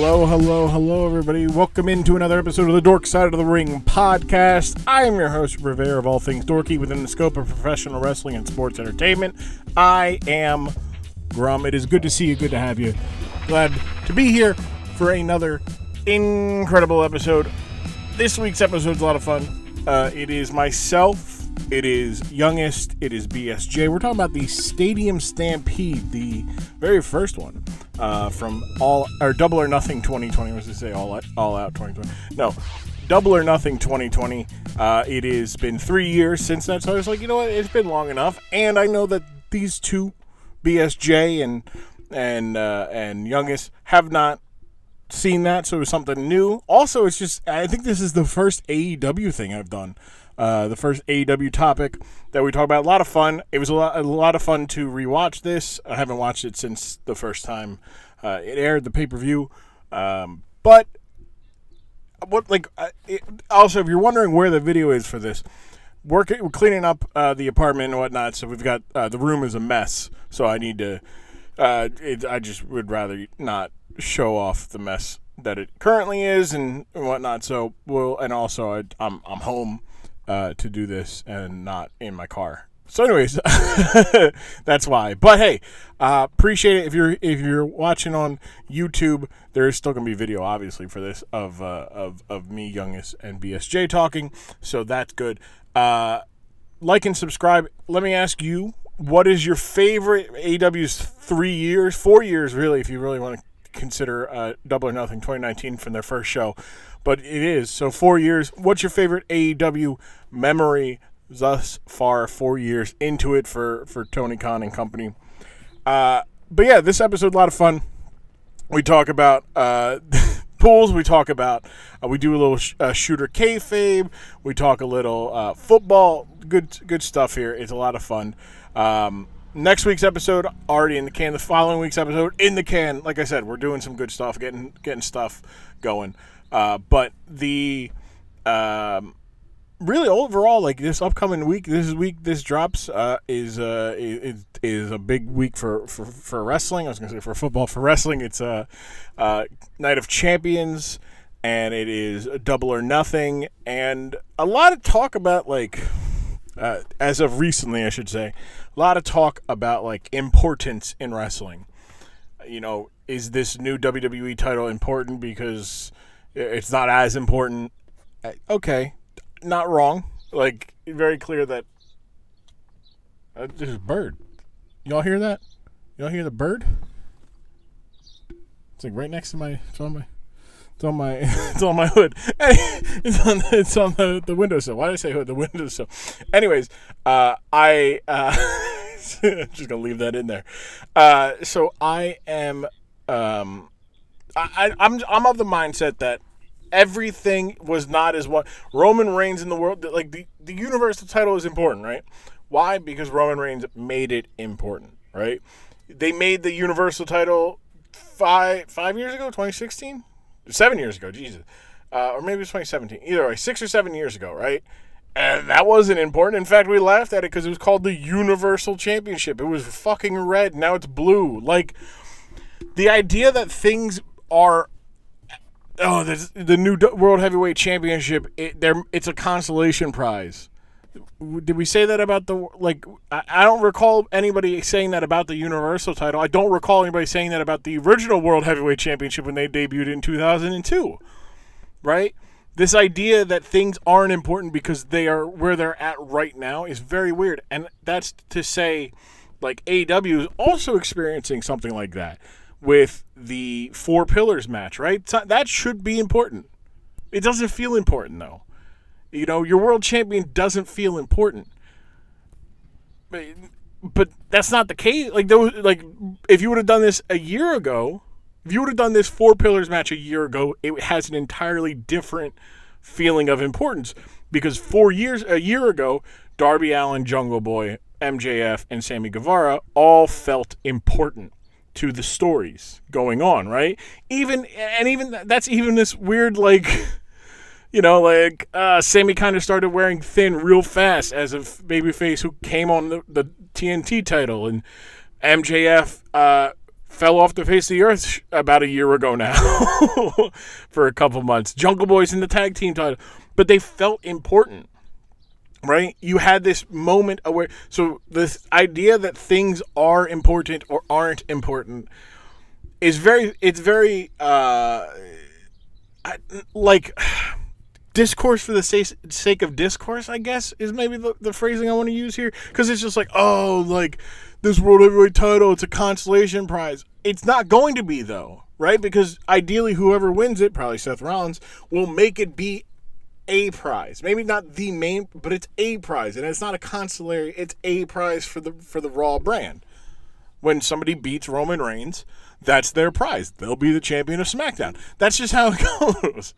Hello, everybody. Welcome into another episode of the Dork Side of the Ring podcast. I am your host, Rivera, of all things dorky within the scope of professional wrestling and sports entertainment. I am Grumm. It is good to see you, good to have you. Glad to be here for another incredible episode. This week's episode is a lot of fun. It is myself, it is Youngest, it is BSJ. We're talking about the Stadium Stampede, the very first one. From Double or Nothing 2020. Was to say all out 2020? No, Double or Nothing 2020. It has been 3 years since that, so I was like, you know what? It's been long enough, and I know that these two, BSJ and Youngest, have not seen that, so it was something new. Also, it's just I think this is the first AEW thing I've done. The first AEW topic that we talked about. A lot of fun. It was a lot of fun to rewatch this. I haven't watched it since the first time it aired, the pay-per-view. But also, if you're wondering where the video is for this, we're cleaning up the apartment and whatnot. So we've got the room is a mess. So I need to. I just would rather not show off the mess that it currently is and whatnot. So I'm home. To do this and not in my car. So anyways, that's why. But hey, appreciate it. If you're watching on YouTube, there is still gonna be video, obviously, for this of me, Youngest, and BSJ talking. So that's good. Like and subscribe. Let me ask you, what is your favorite AEW's 4 years, really, if you really want to consider Double or Nothing 2019 from their first show. But it is. So 4 years. What's your favorite AEW memory thus far, 4 years into it for Tony Khan and company? But yeah, this episode, a lot of fun. We talk about pools. We talk about, we do a little shooter kayfabe. We talk a little football. Good stuff here. It's a lot of fun. Next week's episode already in the can. The following week's episode in the can. Like I said, we're doing some good stuff, getting stuff going. But the really overall, like this upcoming week, this drops is a big week for wrestling. I was gonna say for football. For wrestling, it's a Night of Champions, and it is Double or Nothing, and a lot of talk about as of recently, I should say, a lot of talk about importance in wrestling. You know, is this new WWE title important because it's not as important? Okay, not wrong. Very clear that there's a bird. Y'all hear that? Y'all hear the bird? It's right next to my. It's on my hood. It's on the windowsill. Why did I say hood? The windowsill. Anyways, I'm just gonna leave that in there. So I am. I'm of the mindset that everything was not as what Roman Reigns in the world. The Universal title is important, right? Why? Because Roman Reigns made it important, right? They made the Universal title 5 years ago, 2016. 7 years ago, Jesus. Or maybe it was 2017. Either way, 6 or 7 years ago, right? And that wasn't important. In fact, we laughed at it because it was called the Universal Championship. It was fucking red. Now it's blue. The idea that things are... the new World Heavyweight Championship, it's a consolation prize. Did we say that about I don't recall anybody saying that about the Universal title. I don't recall anybody saying that about the original World Heavyweight Championship when they debuted in 2002, right? This idea that things aren't important because they are where they're at right now is very weird. And that's to say, AEW is also experiencing something like that with the Four Pillars match, right? That should be important. It doesn't feel important, though. You know, your world champion doesn't feel important. But that's not the case. If you would have done this a year ago, if you would have done this Four Pillars match a year ago, it has an entirely different feeling of importance. Because a year ago, Darby Allin, Jungle Boy, MJF, and Sammy Guevara all felt important to the stories going on, right? Even that's even this weird Sammy kind of started wearing thin real fast as a babyface who came on the TNT title, and MJF fell off the face of the earth about a year ago now for a couple months. Jungle Boys in the tag team title. But they felt important, right? You had this moment where, so this idea that things are important or aren't important is very, like discourse for the sake of discourse, I guess, is maybe the phrasing I want to use here. Because it's just like, oh, like, this World Heavyweight title, it's a consolation prize. It's not going to be, though, right? Because ideally, whoever wins it, probably Seth Rollins, will make it be a prize. Maybe not the main, but it's a prize. And it's not a consolatory, it's a prize for the Raw brand. When somebody beats Roman Reigns, that's their prize. They'll be the champion of SmackDown. That's just how it goes,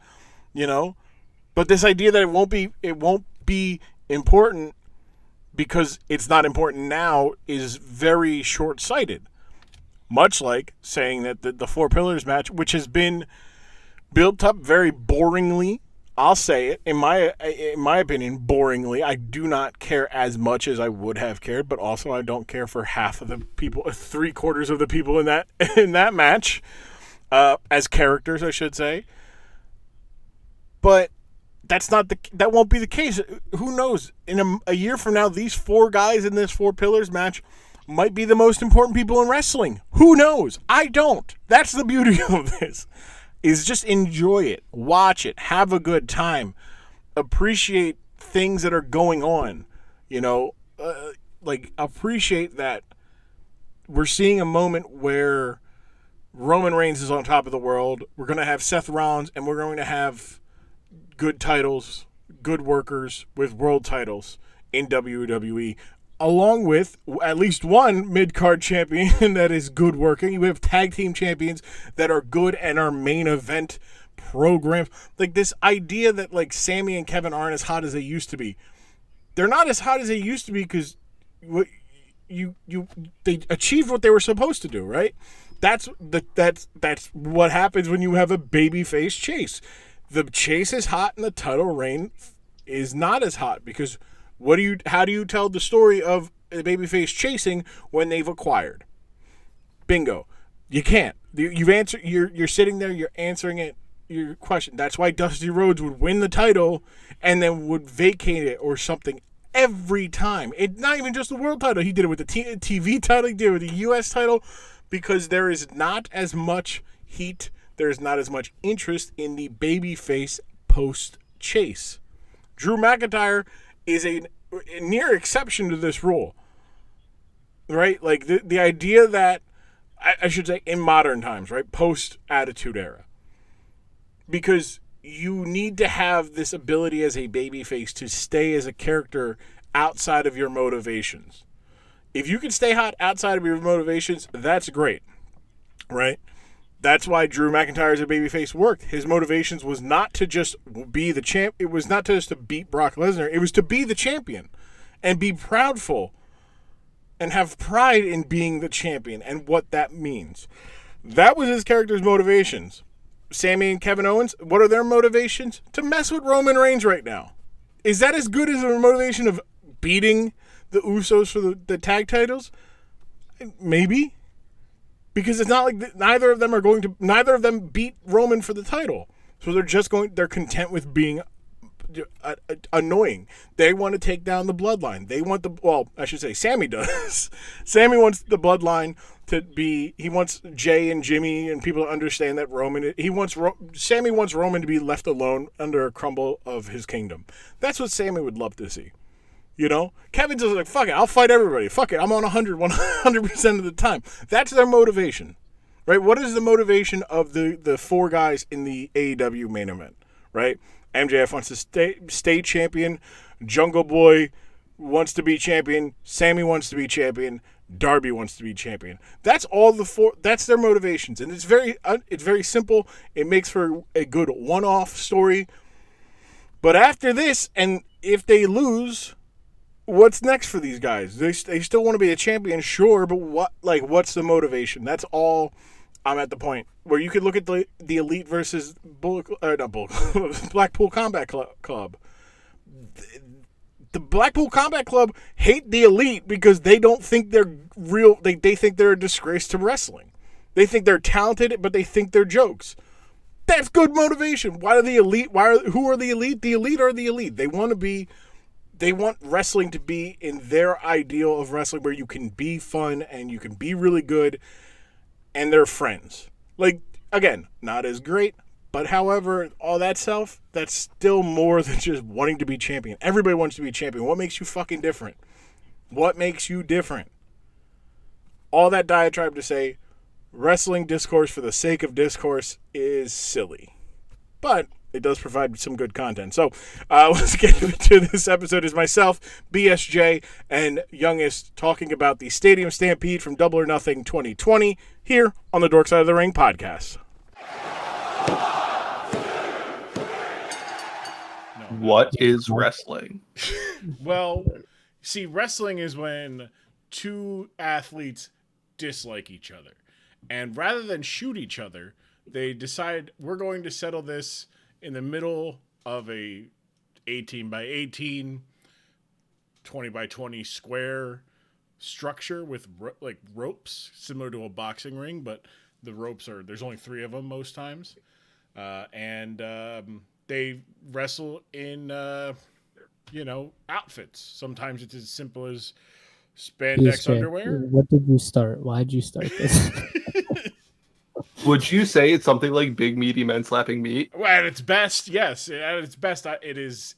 you know? But this idea that it won't be important because it's not important now is very short-sighted. Much like saying that the Four Pillars match, which has been built up very boringly, I'll say it, in my opinion, boringly. I do not care as much as I would have cared, but also I don't care for half of the people, 3/4 of the people in that match, as characters, I should say. But that won't be the case. Who knows? In a year from now, these four guys in this Four Pillars match might be the most important people in wrestling. Who knows? I don't. That's the beauty of this. Is just enjoy it, watch it, have a good time, appreciate things that are going on, you know, like appreciate that we're seeing a moment where Roman Reigns is on top of the world. We're going to have Seth Rollins, and we're going to have good titles, good workers with world titles in WWE, along with at least one mid-card champion that is good working. We have tag team champions that are good and are main event programs. Like this idea that like Sammy and Kevin aren't as hot as they used to be. They're not as hot as they used to be because they achieved what they were supposed to do, right? That's what happens when you have a babyface chase. The chase is hot and the title reign is not as hot because how do you tell the story of a babyface chasing when they've acquired? Bingo. You can't. You're sitting there, you're answering your question. That's why Dusty Rhodes would win the title and then would vacate it or something every time. It's not even just the world title. He did it with the TV title, he did it with the US title, because there is not as much heat, there is not as much interest in the babyface post-chase. Drew McIntyre is a near exception to this rule, right? Like the idea that, I should say in modern times, right? Post-Attitude Era. Because you need to have this ability as a babyface to stay as a character outside of your motivations. If you can stay hot outside of your motivations, that's great, right? That's why Drew McIntyre as a babyface worked. His motivations was not to just be the champ. It was not just to beat Brock Lesnar. It was to be the champion and be proudful and have pride in being the champion and what that means. That was his character's motivations. Sammy and Kevin Owens, what are their motivations? To mess with Roman Reigns right now. Is that as good as a motivation of beating the Usos for the tag titles? Maybe. Because it's not like neither of them beat Roman for the title. So they're content with being annoying. They want to take down the bloodline. Sammy does. Sammy wants the bloodline to be, he wants Jay and Jimmy and people to understand that Sammy wants Roman to be left alone under a crumble of his kingdom. That's what Sammy would love to see. You know, Kevin's just like, fuck it, I'll fight everybody. Fuck it, I'm on 100% of the time. That's their motivation, right? What is the motivation of the four guys in the AEW main event, right? MJF wants to stay champion. Jungle Boy wants to be champion. Sammy wants to be champion. Darby wants to be champion. That's all the four. That's their motivations, and it's very simple. It makes for a good one-off story. But after this, and if they lose, what's next for these guys? They still want to be a champion, sure, but what's the motivation? That's all. I'm at the point where you could look at the Elite versus Blackpool Combat Club. The Blackpool Combat Club hate the Elite because they don't think they're real. They think they're a disgrace to wrestling. They think they're talented, but they think they're jokes. That's good motivation. Why are the elite? Who are the elite? The elite are the elite. They want wrestling to be in their ideal of wrestling where you can be fun and you can be really good and they're friends. Like, again, not as great, but however, all that stuff, that's still more than just wanting to be champion. Everybody wants to be champion. What makes you fucking different? What makes you different? All that diatribe to say wrestling discourse for the sake of discourse is silly. But it does provide some good content. So let's get into this episode. Is myself, BSJ, and Youngest talking about the Stadium Stampede from Double or Nothing 2020 here on the Dork Side of the Ring podcast. What is wrestling? Well, see, wrestling is when two athletes dislike each other. And rather than shoot each other, they decide we're going to settle this in the middle of a 18 by 18, 20 by 20 square structure with like ropes, similar to a boxing ring, but the ropes there's only 3 of them most times. And they wrestle in, outfits. Sometimes it's as simple as spandex underwear. What did you start? Why did you start this? Would you say it's something like big meaty men slapping meat? Well, at its best, yes. At its best, it is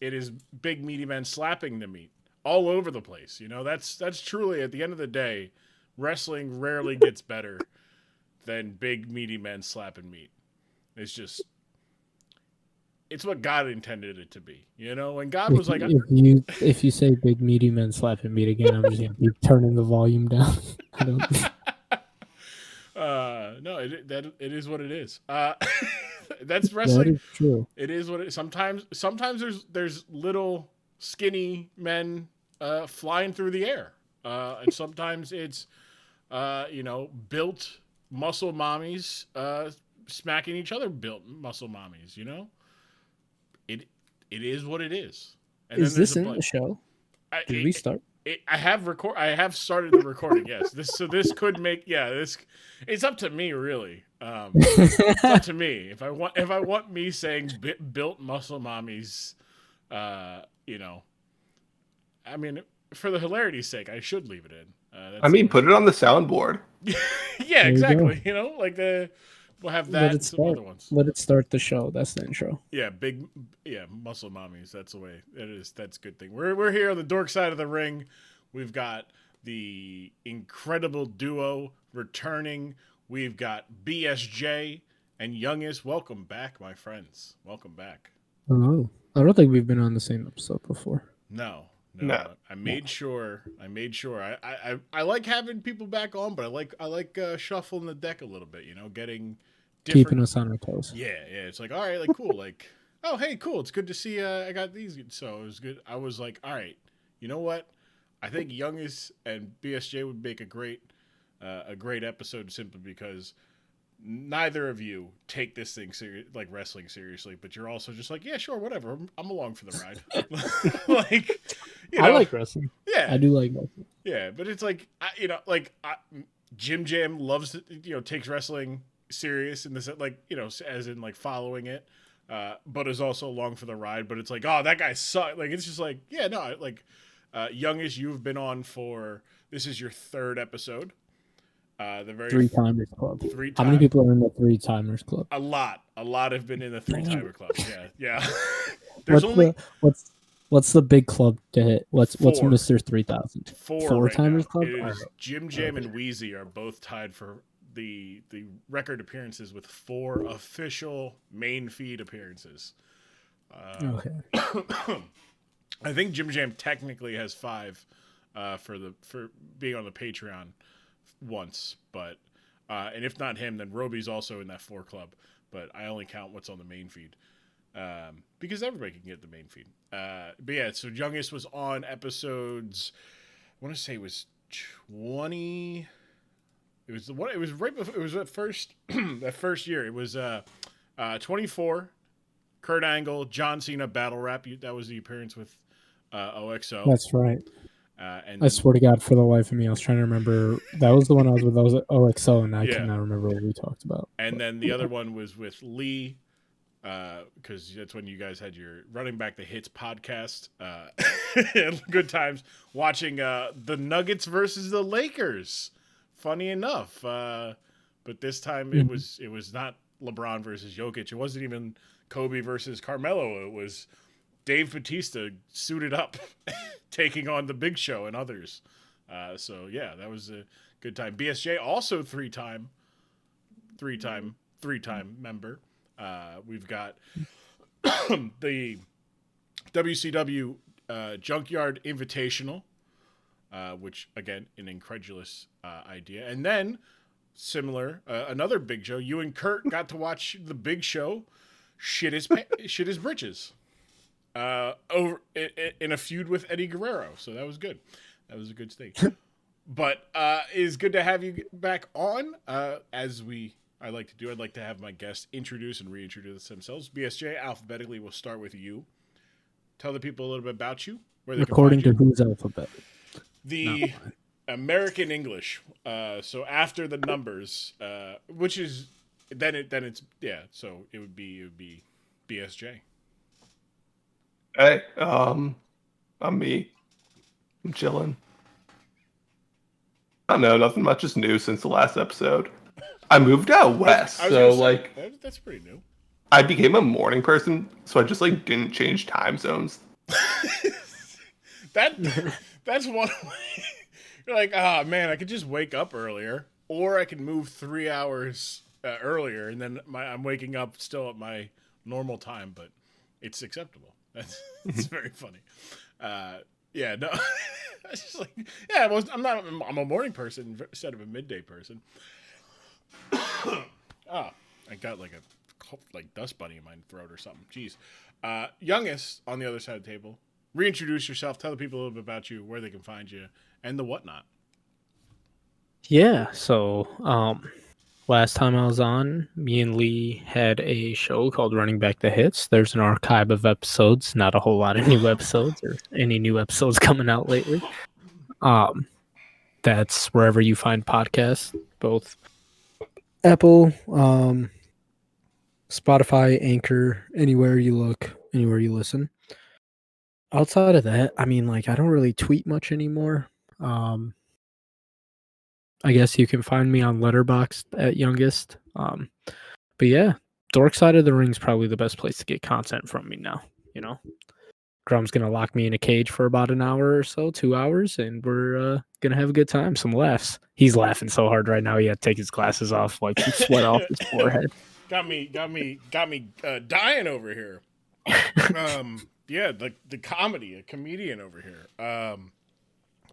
big meaty men slapping the meat all over the place. That's truly, at the end of the day, wrestling rarely gets better than big meaty men slapping meat. It's what God intended it to be, And God was like, if you say big meaty men slapping meat again, I'm just gonna be turning the volume down. I don't. No, it is what it is. That's wrestling. That is true. It is what it. Sometimes there's little skinny men flying through the air, and sometimes it's built muscle mommies smacking each other built muscle mommies. It is what it is. And is this in the show? Did we start? I have started the recording. Yes. This could make. Yeah. It's up to me, really. It's up to me if I want me saying built muscle mommies. I mean, for the hilarity's sake, I should leave it in. Put it on the soundboard. Yeah, exactly. We'll have that and some other ones. Let it start the show. That's the intro. Yeah, muscle mommies. That's the way it is. That's a good thing. We're here on the Dork Side of the Ring. We've got the incredible duo returning. We've got BSJ and Youngest. Welcome back, my friends. Welcome back. Oh, I don't think we've been on the same episode before. No. I made sure. I like having people back on, but I like shuffling the deck a little bit. Getting different. Keeping us on our toes. Yeah. It's like, all right, like cool, like, oh hey, cool. It's good to see. I got these, so it was good. I was like, all right, you know what? I think Youngest and BSJ would make a great episode simply because neither of you take this thing like wrestling seriously, but you're also just like, yeah, sure, whatever. I'm along for the ride. Like, I like wrestling. Yeah, I do like wrestling. Yeah, but it's like, Jim Jam loves, takes wrestling serious in this, like, as in like following it, but is also along for the ride. But it's like, oh, that guy sucked. Like, it's just like, yeah, no, like, Youngest, you've been on this is your 3rd episode. The very 3-timers club. How many people are in the 3-timers club? A lot have been in the 3-timer club. Yeah. What's the big club to hit? What's 4. Mr. 3000? 4 timers right club. Jim Jam and Wheezy are both tied for the record appearances with 4 official main feed appearances. Okay. I think Jim Jam technically has 5 for being on the Patreon once, but and if not him, then Roby's also in that 4 club, but I only count what's on the main feed because everybody can get the main feed. But yeah, so Youngest was on episodes, I want to say it was 20. It was right before, it was at first that first year. It was 24. Kurt Angle, John Cena battle rap. That was the appearance with OXO. That's right. And I swear to God, for the life of me, I was trying to remember. That was the one I was with. That was OXO, and I Yeah. cannot remember what we talked about. And then the other one was with Lee, because that's when you guys had your Running Back the Hits podcast. Good times watching the Nuggets versus the Lakers. Funny enough, but this time it was not LeBron versus Jokic. It wasn't even Kobe versus Carmelo. It was Dave Bautista suited up, taking on the Big Show and others. So yeah, that was a good time. BSJ also three-time member. We've got the WCW Junkyard Invitational, which again an incredulous idea, and then similar another Big Show. You and Kurt got to watch the Big Show shit his britches over in a feud with Eddie Guerrero. So that was good. That was a good stage. But it's good to have you back on. I like to do. I'd like to have my guests introduce and reintroduce themselves. BSJ, alphabetically, we'll start with you. Tell the people a little bit about you. Where they According can to whose alphabet? The American English. So after the numbers, which is then it's yeah. So it would be BSJ. Hey, I'm me. I'm chilling. I don't know, nothing much is new since the last episode. I moved out west, so that's pretty new. I became a morning person, so I just didn't change time zones. That's one way. You're like, oh man, I could just wake up earlier, or I can move 3 hours earlier, and then I'm waking up still at my normal time, but it's acceptable. It's very funny. Yeah, no, it's just like, yeah, I'm a morning person instead of a midday person. I got like a dust bunny in my throat or something. Jeez. Youngest on the other side of the table. Reintroduce yourself. Tell the people a little bit about you, where they can find you, and the whatnot. Yeah. So, last time I was on, me and Lee had a show called Running Back the Hits. There's an archive of episodes. Not a whole lot of new episodes or any new episodes coming out lately. That's wherever you find podcasts, both Apple, Spotify, Anchor, anywhere you look, anywhere you listen. Outside of that, I mean, I don't really tweet much anymore. I guess you can find me on Letterboxd at youngest. But yeah, Dork Side of the Ring's probably the best place to get content from me now. Grumm's gonna lock me in a cage for about an hour or so, 2 hours, and we're gonna have a good time, some laughs. He's laughing so hard right now he had to take his glasses off, sweat off his forehead. Got me dying over here. Yeah, the comedy, a comedian over here.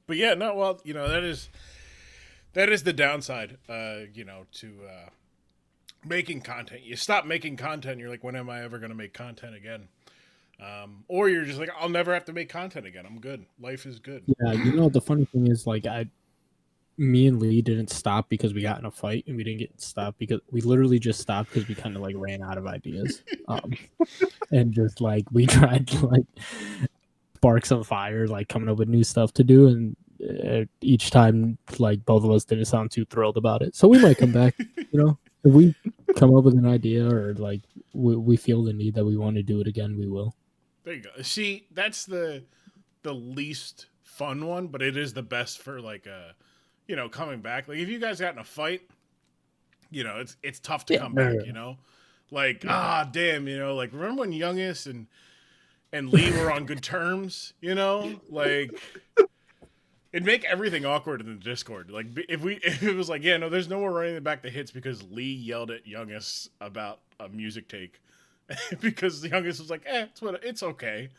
But yeah, no, well, that is the downside, to making content. You stop making content, you're like, when am I ever going to make content again? Or you're just like, I'll never have to make content again. I'm good. Life is good. Yeah, the funny thing is, me and Lee didn't stop because we got in a fight, and we didn't get stopped because we literally just stopped because we kind of ran out of ideas. And just we tried to spark some fire, coming up with new stuff to do, and each time both of us didn't sound too thrilled about it. So we might come back, if we come up with an idea or we feel the need that we want to do it again, we will. There you go. See, that's the least fun one, but it is the best for coming back. If you guys got in a fight, it's tough to come back, damn, remember when Youngest and Lee were on good terms, it'd make everything awkward in the Discord. If it was there's no more running back the hits because Lee yelled at Youngest about a music take because the Youngest was like, it's okay.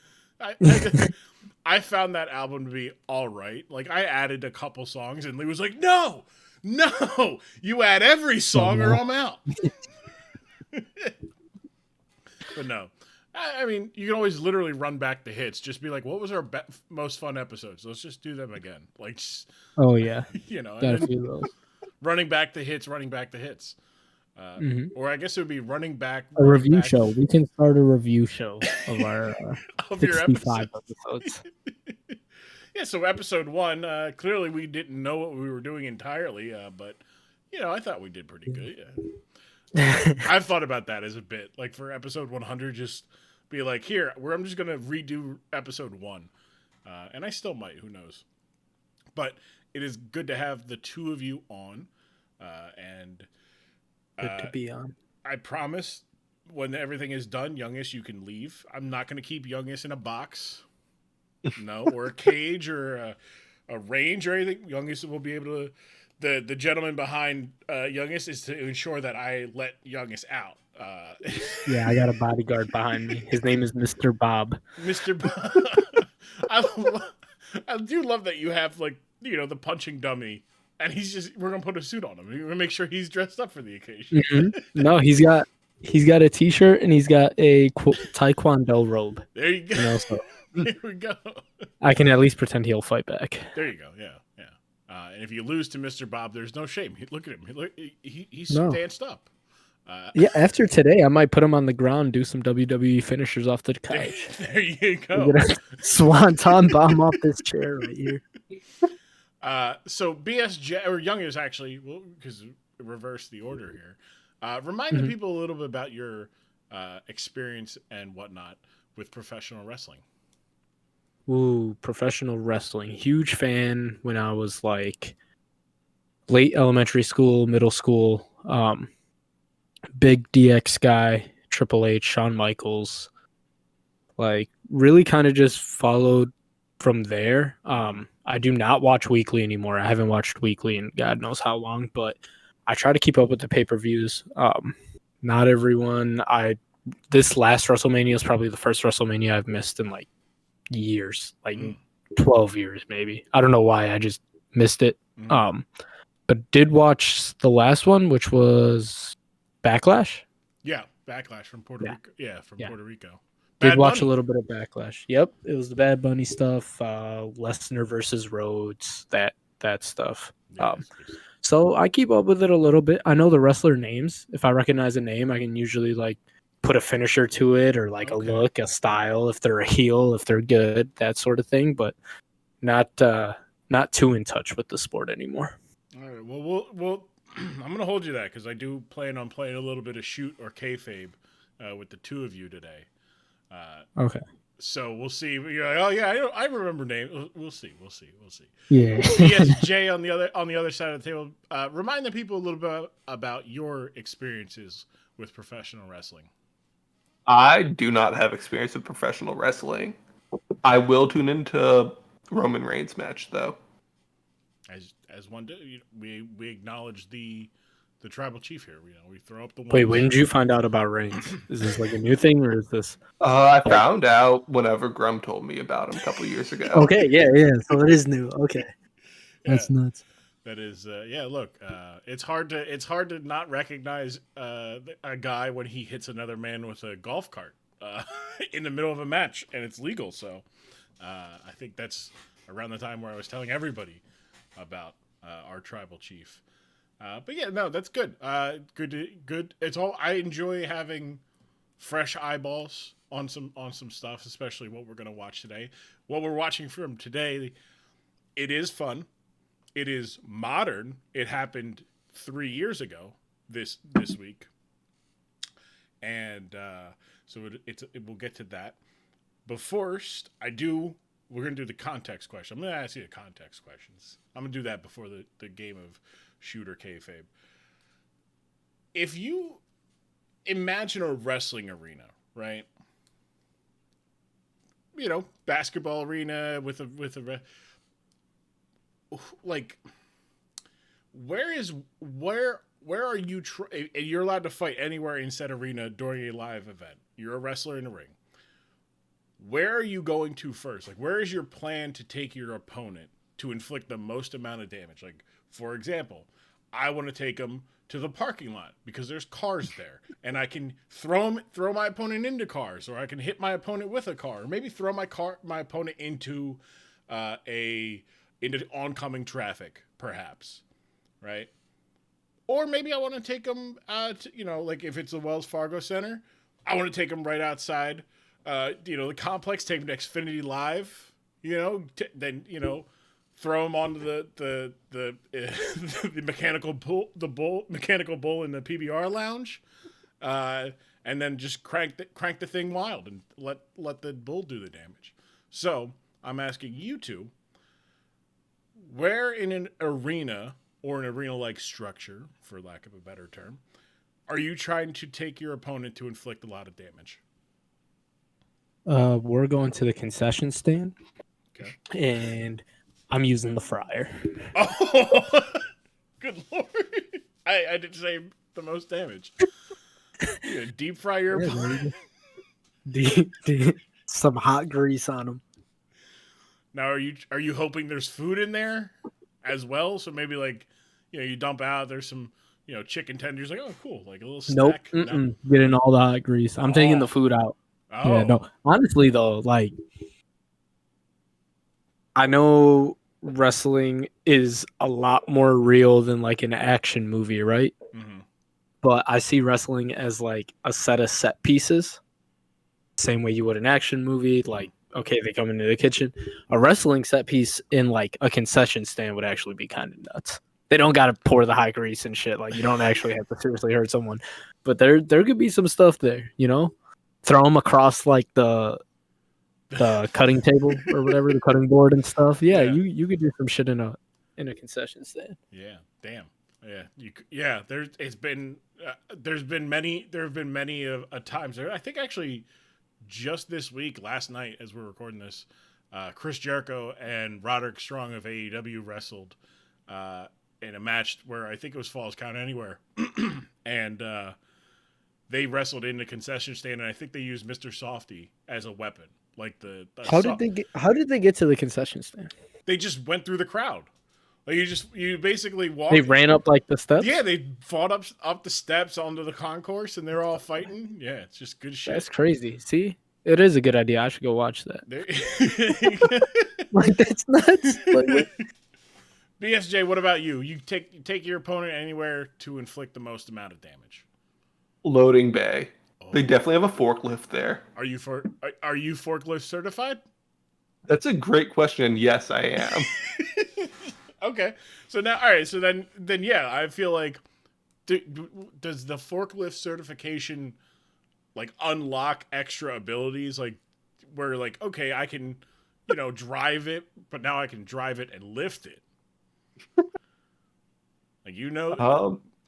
I found that album to be all right. I added a couple songs, and Lee was like, no, you add every song or I'm out. But no. I mean, you can always literally run back the hits. Just be like, what was our most fun episodes? Let's just do them again. Oh, yeah. Got a few of those. Running back the hits. Or I guess it would be running back. A review show. We can start a review show of our of your episodes. episodes. Yeah, so episode 1, clearly we didn't know what we were doing entirely, but, I thought we did pretty good. Yeah. I've thought about that as a bit. Like, for episode 100, just be like, here, I'm just going to redo episode 1. And I still might, who knows. But it is good to have the two of you on. And Good to be on. I promise when everything is done, Youngest, you can leave. I'm not going to keep Youngest in a box. No, or a cage or a range or anything. Youngest will be able to. The gentleman behind Youngest is to ensure that I let Youngest out. Yeah, I got a bodyguard behind me. His name is Mr. Bob. Mr. Bob. I do love that you have the punching dummy, and we're gonna put a suit on him. We're gonna make sure he's dressed up for the occasion. Mm-hmm. No, he's got a t-shirt and he's got a taekwondo robe. There you go. So there we go. I can at least pretend he'll fight back. There you go. Yeah. And if you lose to Mr. Bob, there's no shame. Look at him. He's danced up. Yeah, after today, I might put him on the ground, do some WWE finishers off the couch. There you go. Swanton bomb off this chair right here. So BSJ or Youngest actually, because reverse the order here. Remind the people a little bit about your experience and whatnot with professional wrestling. Ooh, professional wrestling. Huge fan when I was like late elementary school, middle school. Big DX guy, Triple H, Shawn Michaels. Like really kind of just followed from there. I do not watch weekly anymore. I haven't watched weekly in God knows how long, but I try to keep up with the pay-per-views. Not everyone. This last WrestleMania is probably the first WrestleMania I've missed in like years, like 12 years maybe. I don't know why. I just missed it. But did watch the last one, which was Backlash. Yeah, Backlash from Puerto Rico. Yeah, from Puerto Rico. Did watch a little bit of Backlash. Yep, it was the Bad Bunny stuff, Lesnar versus Rhodes, that stuff. Yeah, so I keep up with it a little bit. I know the wrestler names. If I recognize a name, I can usually like put a finisher to it or like a look, a style, if they're a heel, if they're good, that sort of thing. But not too in touch with the sport anymore. All right. Well, I'm gonna hold you that because I do plan on playing a little bit of shoot or kayfabe with the two of you today. Okay. So we'll see. You're like, oh yeah, I remember names. We'll see. Yeah. BSJ on the other side of the table. Remind the people a little bit about your experiences with professional wrestling. I do not have experience with professional wrestling. I will tune into Roman Reigns match though. As one do, we acknowledge the tribal chief here. We throw up the ones. Wait, when did you find out about Reigns? Is this like a new thing or is this? I found out whenever Grumm told me about him a couple years ago. Okay, yeah. So it is new. Okay, that's nuts. That is, Look, it's hard to not recognize a guy when he hits another man with a golf cart in the middle of a match, and it's legal. So, I think that's around the time where I was telling everybody about our tribal chief. But yeah, no, that's good. Good. It's all. I enjoy having fresh eyeballs on some stuff, especially what we're gonna watch today. What we're watching from today, it is fun. It is modern. It happened 3 years ago this week, and so we'll get to that. But first, we're gonna do the context question. I'm gonna ask you the context questions. I'm gonna do that before the game of shooter kayfabe. If you imagine a wrestling arena, right? Basketball arena with a like, where are you? And you're allowed to fight anywhere in said arena during a live event. You're a wrestler in the ring. Where are you going to first? Like, where is your plan to take your opponent to inflict the most amount of damage? Like, for example, I want to take them to the parking lot because there's cars there, and I can throw my opponent into cars, or I can hit my opponent with a car, or maybe throw my opponent into into oncoming traffic, perhaps, right? Or maybe I want to take them, like if it's the Wells Fargo Center, I want to take them right outside, the complex, take them to Xfinity Live, then throw them onto the the mechanical bull in the PBR lounge, and then just crank the thing wild and let the bull do the damage. So I'm asking you two, where in an arena or an arena-like structure, for lack of a better term, are you trying to take your opponent to inflict a lot of damage? We're going to the concession stand, Okay. and I'm using the fryer. Oh, good lord! I did say the most damage. You gonna deep fry your opponent? Some hot grease on them. Now, are you hoping there's food in there as well? So maybe like, you dump out. There's some chicken tenders. Like, oh, cool, like a little snack. Nope. No? Getting all the hot grease. I'm taking the food out. Oh. Yeah, no. Honestly, though, like, I know wrestling is a lot more real than like an action movie, right? Mm-hmm. But I see wrestling as like a set of set pieces, same way you would an action movie. Like, okay, they come into the kitchen. A wrestling set piece in like a concession stand would actually be kind of nuts. They don't got to pour the high grease and shit. Like, you don't actually have to seriously hurt someone. But there could be some stuff there, Throw them across like the cutting table or whatever, the cutting board and stuff. Yeah, Yeah. you could do some shit in a concession stand. Yeah. Damn. Yeah. There's been many of times. I think actually just this week, last night, as we're recording this, Chris Jericho and Roderick Strong of AEW wrestled in a match where I think it was Falls Count Anywhere, and they wrestled in the concession stand, and I think they used Mr. Softy as a weapon. Like How did they get to the concession stand? They just went through the crowd. Like you basically walked. They ran up like the steps. Yeah, they fought up the steps onto the concourse, and they're all fighting. Yeah, it's just good shit. That's crazy. See, it is a good idea. I should go watch that. Like, that's nuts. Like, BSJ, what about you? You take your opponent anywhere to inflict the most amount of damage. Loading bay. They definitely have a forklift there. Are you forklift certified? That's a great question. Yes, I am. Okay. So now, all right. So then yeah, I feel like, does the forklift certification like unlock extra abilities? Like, where like, okay, I can, drive it, but now I can drive it and lift it. Like,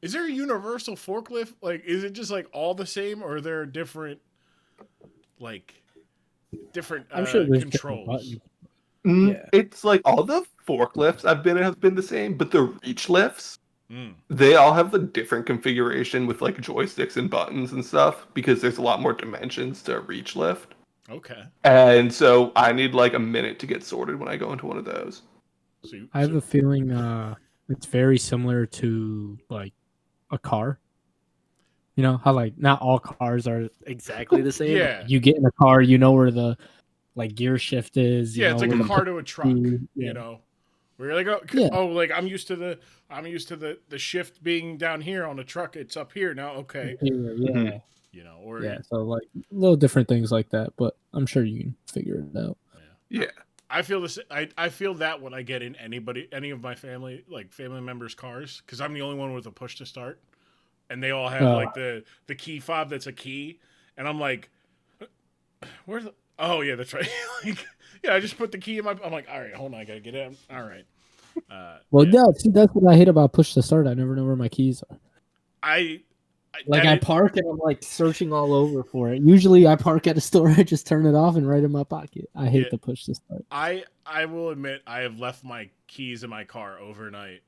is there a universal forklift? Like, is it just like all the same, or are there different I'm sure there's controls? Yeah. It's like all the forklifts I've been in have been the same, but the reach lifts, they all have a different configuration with like joysticks and buttons and stuff, because there's a lot more dimensions to a reach lift. Okay. And so I need like a minute to get sorted when I go into one of those. I have a feeling it's very similar to like a car. You know how like not all cars are exactly the same. Yeah. You get in a car, you know where the like gear shift is. Yeah, it's like a car to a truck. Yeah. Where you're like, like I'm used to the shift being down here on the truck. It's up here now. Okay. Yeah. Or so like little different things like that, but I'm sure you can figure it out. Yeah. I feel this. I feel that when I get in any of my family members' cars, because I'm the only one with a push to start, and they all have like the key fob that's a key, and I'm like, where's the? Oh yeah, that's right. I just put the key in my. I'm like, all right, hold on, I gotta get in. All right. See, that's what I hate about push to start. I never know where my keys are. I park and I'm like searching all over for it. Usually I park at a store, I just turn it off and right in my pocket. I hate the push to start. I will admit I have left my keys in my car overnight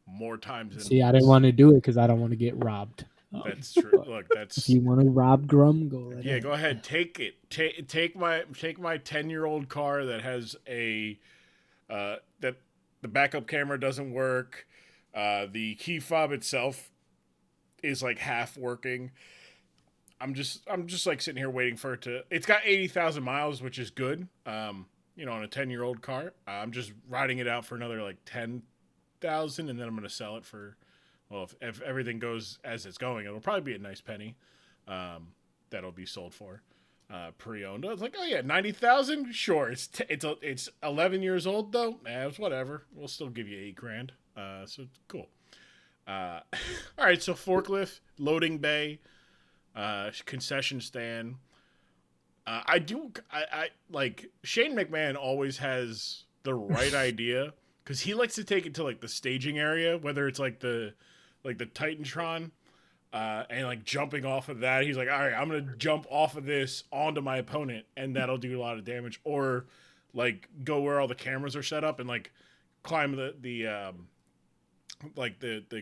more times than once. I didn't want to do it because I don't want to get robbed. That's true. Look, if you want to rob Grumm, go right ahead. Go ahead. Take it. Take my 10-year-old car that has a that the backup camera doesn't work. The key fob itself is like half working. I'm just like sitting here waiting for it to. It's got 80,000 miles, which is good. On a 10-year-old car. I'm just riding it out for another like 10,000, and then I'm gonna sell it for. Well, if everything goes as it's going, it'll probably be a nice penny that'll be sold for. pre-owned. I was like, oh yeah, 90,000. Sure, it's 11 years old though. It's whatever. We'll still give you $8,000. So cool. All right, so forklift, loading bay, concession stand. I like Shane McMahon always has the right idea because he likes to take it to like the staging area, whether it's like the Titantron, and like jumping off of that. He's like, all right, I'm gonna jump off of this onto my opponent, and that'll do a lot of damage. Or like go where all the cameras are set up and like climb the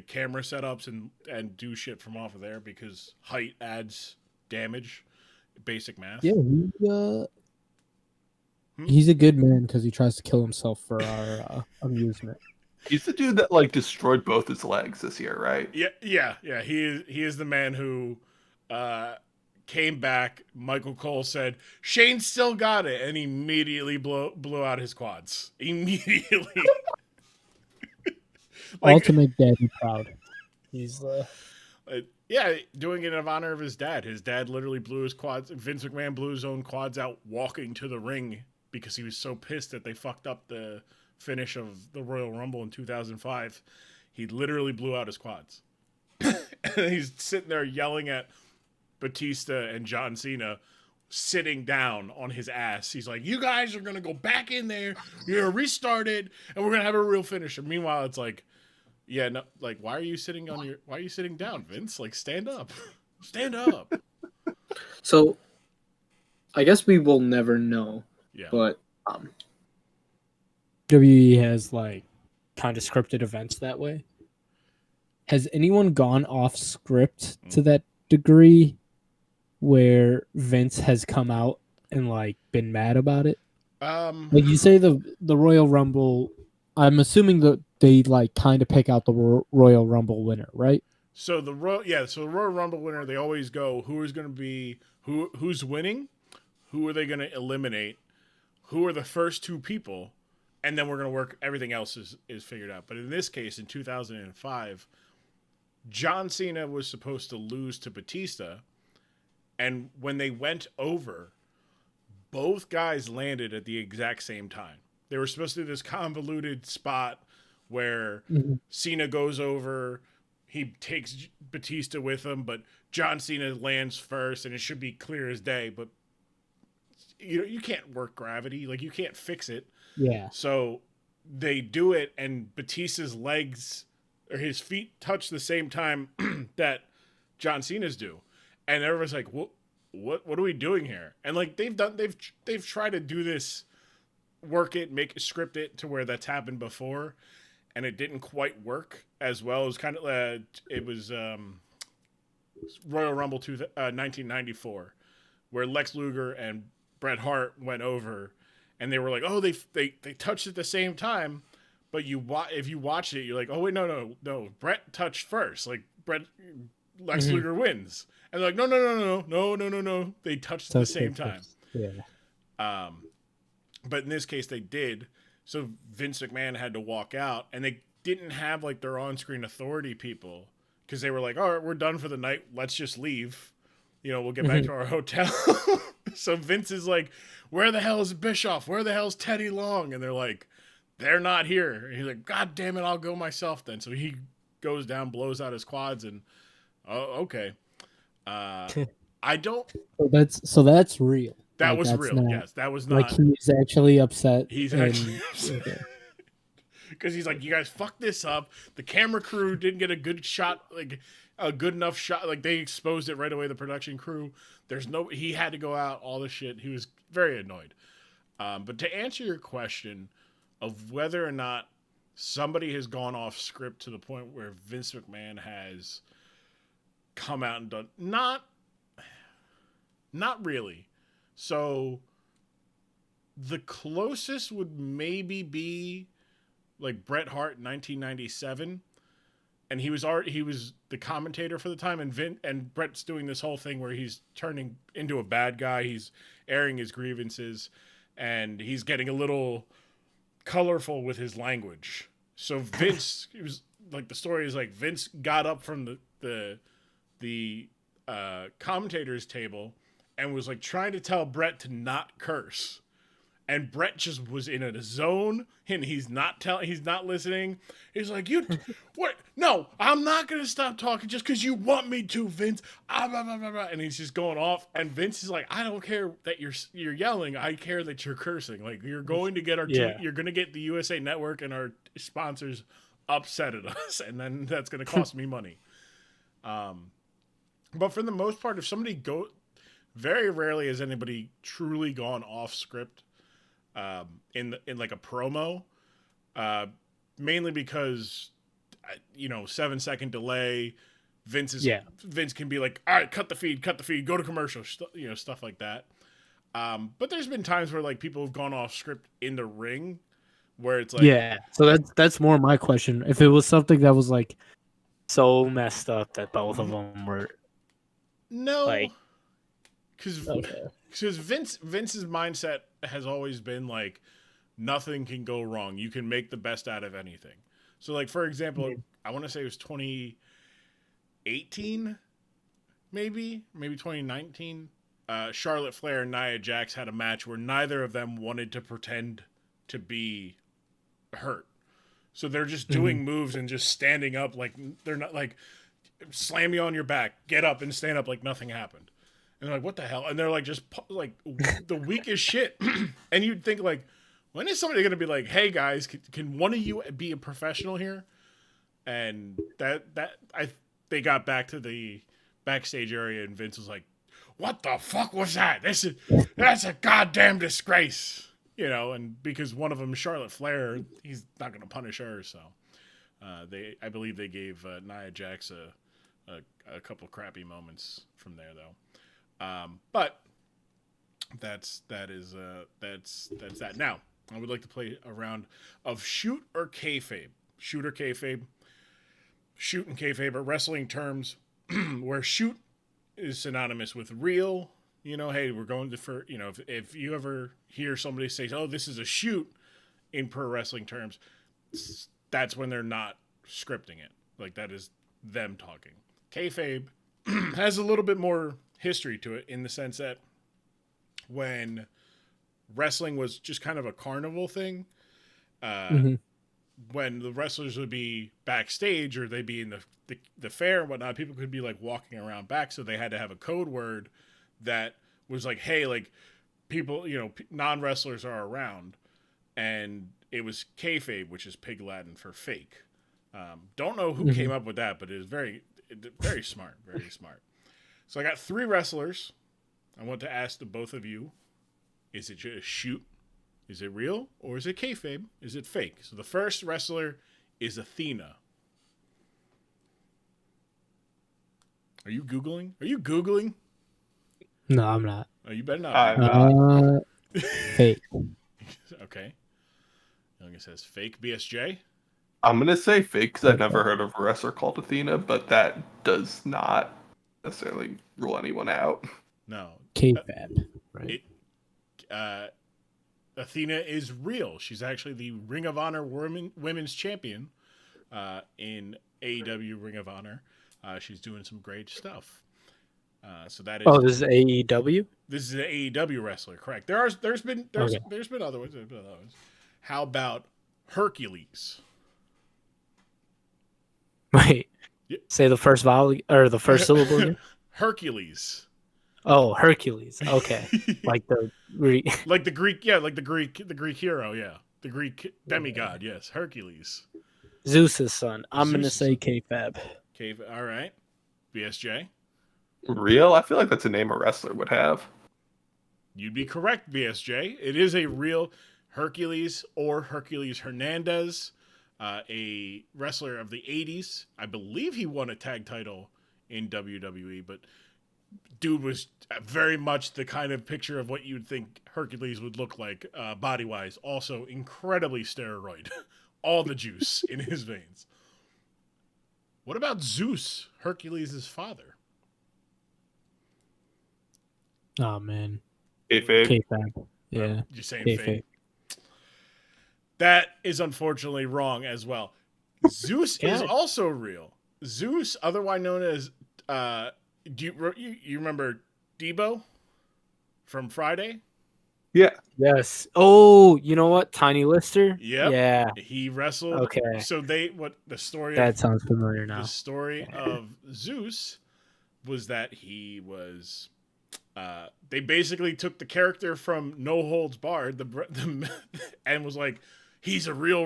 camera setups and do shit from off of there because height adds damage. Basic math. Yeah, he's a good man because he tries to kill himself for our amusement. He's the dude that like destroyed both his legs this year, right? Yeah. He is the man who came back. Michael Cole said Shane still got it, and immediately blew out his quads. Immediately. All to make Daddy proud. He's yeah, doing it in honor of his dad. His dad literally blew his quads. Vince McMahon blew his own quads out walking to the ring because he was so pissed that they fucked up the finish of the Royal Rumble in 2005. He literally blew out his quads. He's sitting there yelling at Batista and John Cena sitting down on his ass. He's like, you guys are going to go back in there. You're going to restart it, and we're going to have a real finish. And meanwhile, it's like, yeah, no, like, why are you sitting down, Vince? Like, stand up. Stand up. So, I guess we will never know. Yeah. But, WWE has like kind of scripted events that way. Has anyone gone off script to that degree where Vince has come out and like been mad about it? Like you say the Royal Rumble, I'm assuming that they like kind of pick out the Royal Rumble winner, right? So the Royal Rumble winner, they always go, who's winning, who are they going to eliminate, who are the first two people, and then we're going to work, everything else is figured out. But in this case, in 2005, John Cena was supposed to lose to Batista, and when they went over, both guys landed at the exact same time. They were supposed to do this convoluted spot where Cena goes over, he takes Batista with him, but John Cena lands first, and it should be clear as day. But you can't work gravity, like you can't fix it. Yeah. So they do it, and Batista's legs or his feet touch the same time that John Cena's do, and everyone's like, What are we doing here? And like they've tried to do this, work it, script it to where that's happened before, and it didn't quite work as well. It was kind of Royal Rumble 1994, where Lex Luger and Bret Hart went over, and they were like, oh, they touched at the same time, but if you watch it, you're like, oh wait, no, Bret touched first, like Lex Luger wins, and they're like, no, they touched at the same time. Yeah. But in this case, they did. So Vince McMahon had to walk out, and they didn't have like their on-screen authority people because they were like, all right, we're done for the night. Let's just leave. We'll get back to our hotel. So Vince is like, where the hell is Bischoff? Where the hell's Teddy Long? And they're like, they're not here. And he's like, God damn it, I'll go myself then. So he goes down, blows out his quads, and okay. I don't. So that's real. That like, was that's real. not, yes, that was like not. he's actually upset. He's actually upset. Because he's like, you guys fucked this up. The camera crew didn't get a good shot, like a good enough shot. Like they exposed it right away. The production crew. He had to go out. All this shit. He was very annoyed. But to answer your question of whether or not somebody has gone off script to the point where Vince McMahon has come out and done not really. So the closest would maybe be like Bret Hart in 1997, and he was the commentator for the time, and Bret's doing this whole thing where he's turning into a bad guy, he's airing his grievances, and he's getting a little colorful with his language. So Vince, it was like the story is like Vince got up from the commentator's table and was like trying to tell Brett to not curse. And Brett just was in a zone, and he's not listening. He's like, "You, what? No, I'm not gonna stop talking just because you want me to, Vince." Ah, blah, blah, blah, blah. And he's just going off. And Vince is like, "I don't care that you're yelling. I care that you're cursing. Like you're going to get you're gonna get the USA Network and our sponsors upset at us, and then that's gonna cost me money." But for the most part, if somebody very rarely has anybody truly gone off script. In like a promo, mainly because 7-second delay. Vince can be like, all right, cut the feed, go to commercial, stuff like that. But there's been times where like people have gone off script in the ring, where it's like, So that's more my question. If it was something that was like so messed up that both of them were no, because Vince's mindset has always been like nothing can go wrong. You can make the best out of anything. So like for example, I want to say it was 2018, maybe 2019. Charlotte Flair and Nia Jax had a match where neither of them wanted to pretend to be hurt. So they're just doing moves and just standing up like they're not like slam you on your back, get up and stand up like nothing happened. And they're like, what the hell? And they're like, just like the weakest shit. And you'd think like, when is somebody going to be like, hey guys, can one of you be a professional here? And they got back to the backstage area and Vince was like, what the fuck was that? That's a goddamn disgrace. And because one of them, Charlotte Flair, he's not going to punish her. So I believe they gave Nia Jax a couple crappy moments from there though. But that's that. Now, I would like to play a round of shoot or kayfabe. Shoot or kayfabe. Shoot and kayfabe are wrestling terms where shoot is synonymous with real. Hey, we're going to if you ever hear somebody say, "Oh, this is a shoot," in pro wrestling terms, that's when they're not scripting it. Like that is them talking. Kayfabe has a little bit more history to it in the sense that when wrestling was just kind of a carnival thing, when the wrestlers would be backstage or they'd be in the fair and whatnot, people could be like walking around back, so they had to have a code word that was like, hey, like people, non-wrestlers are around, and it was kayfabe, which is pig Latin for fake. Don't know who came up with that, but it is very, very smart, very smart. So I got 3 wrestlers. I want to ask the both of you, is it just a shoot? Is it real? Or is it kayfabe? Is it fake? So the first wrestler is Athena. Are you Googling? No, I'm not. Oh, you better not. I'm not. Fake. Okay. Young says fake. BSJ? I'm going to say fake because I've never heard of a wrestler called Athena, but that does not necessarily rule anyone out. No. Kayfabe, right? Athena is real. She's actually the Ring of Honor women's champion in AEW Ring of Honor. She's doing some great stuff. So that is. Oh, this is AEW. This is an AEW wrestler, correct? There's been other ones. How about Hercules? Wait. Say the first volley or the first syllable again. Hercules. Oh, Hercules. Okay. Like the Greek. Like the Greek hero, yeah. The Greek demigod, yes. Hercules. Zeus's son. I'm going to say Kayfabe. All right. BSJ? Real? I feel like that's a name a wrestler would have. You'd be correct, BSJ. It is a real Hercules or Hercules Hernandez, a wrestler of the 80s. I believe he won a tag title in WWE, but dude was very much the kind of picture of what you'd think Hercules would look like body-wise. Also incredibly steroid. All the juice in his veins. What about Zeus, Hercules' father? Oh, man. Kayfabe. Kayfabe. Yeah. You're saying Kayfabe. fake? That is unfortunately wrong as well. Zeus is also real. Zeus, otherwise known as, do you remember Debo? from Friday. Yeah. Yes. Oh, you know what? Tiny Lister? Yep. Yeah. He wrestled. Okay. So the story That sounds familiar now. the story of Zeus was that he was they basically took the character from No Holds Barred and was like, he's a real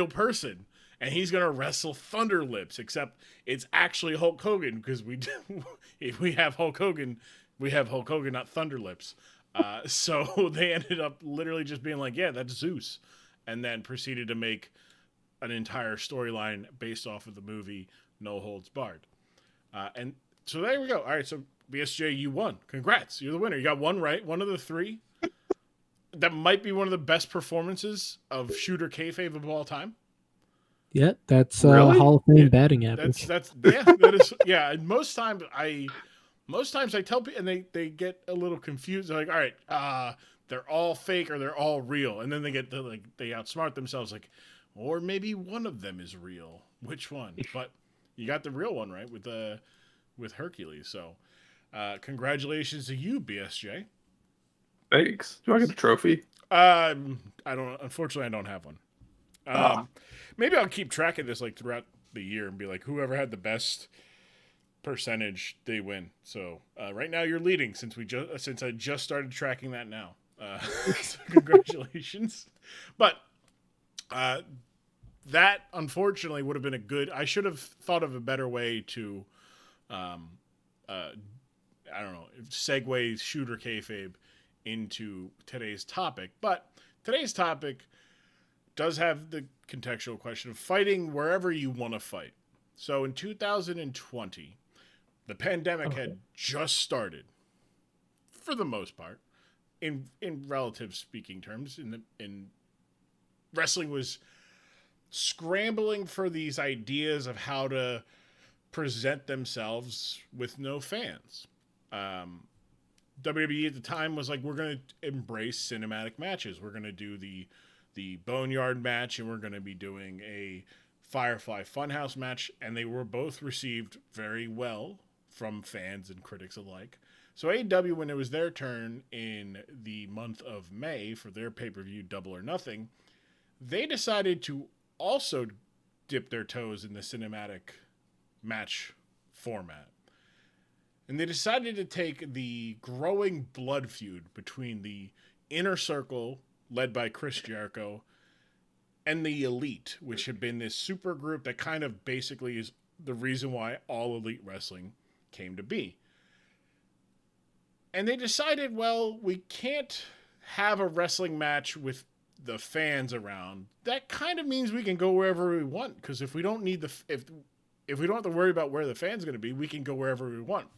person and he's gonna wrestle Thunder Lips, except it's actually Hulk Hogan, because if we have Hulk Hogan, not Thunder Lips. So they ended up literally just being like, yeah, that's Zeus, and then proceeded to make an entire storyline based off of the movie No Holds Barred. And so there we go. All right, so BSJ, you won. Congrats. You're the winner. You got one right, one of the three. That might be one of the best performances of Shooter Kayfabe of all time. Yeah, that's Really? Hall of Fame batting average. That is And most times I tell people, and they get a little confused. They're like, all right, they're all fake or they're all real, and then they outsmart themselves, like, or maybe one of them is real. Which one? But you got the real one right with Hercules. So congratulations to you, BSJ. Thanks. Do I get a trophy? I don't. Unfortunately, I don't have one. Maybe I'll keep track of this like throughout the year and be like, whoever had the best percentage, they win. So right now you're leading since I just started tracking that now. So congratulations. But that unfortunately would have been I should have thought of a better way to I don't know, segue Shooter Kayfabe into today's topic. But today's topic does have the contextual question of fighting wherever you want to fight. So in 2020, the pandemic had just started, for the most part, in relative speaking terms. In wrestling was scrambling for these ideas of how to present themselves with no fans. WWE at the time was like, we're going to embrace cinematic matches. We're going to do the Boneyard match, and we're going to be doing a Firefly Funhouse match, and they were both received very well from fans and critics alike. So AEW, when it was their turn in the month of May for their pay-per-view Double or Nothing, they decided to also dip their toes in the cinematic match format. And they decided to take the growing blood feud between the Inner Circle, led by Chris Jericho, and the Elite, which had been this super group that kind of basically is the reason why all Elite Wrestling came to be. And they decided, well, we can't have a wrestling match with the fans around. That kind of means we can go wherever we want, because if we don't need if we don't have to worry about where the fans are going to be, we can go wherever we want.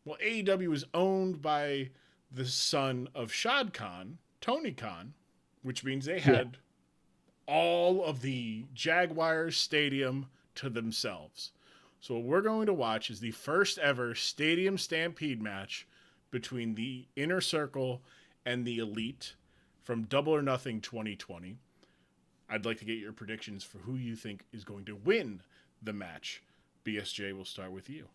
Well, AEW is owned by the son of Shad Khan, Tony Khan, which means they had all of the Jaguars stadium to themselves. So what we're going to watch is the first ever Stadium Stampede match between the Inner Circle and the Elite from Double or Nothing 2020. I'd like to get your predictions for who you think is going to win the match. BSJ, we'll start with you.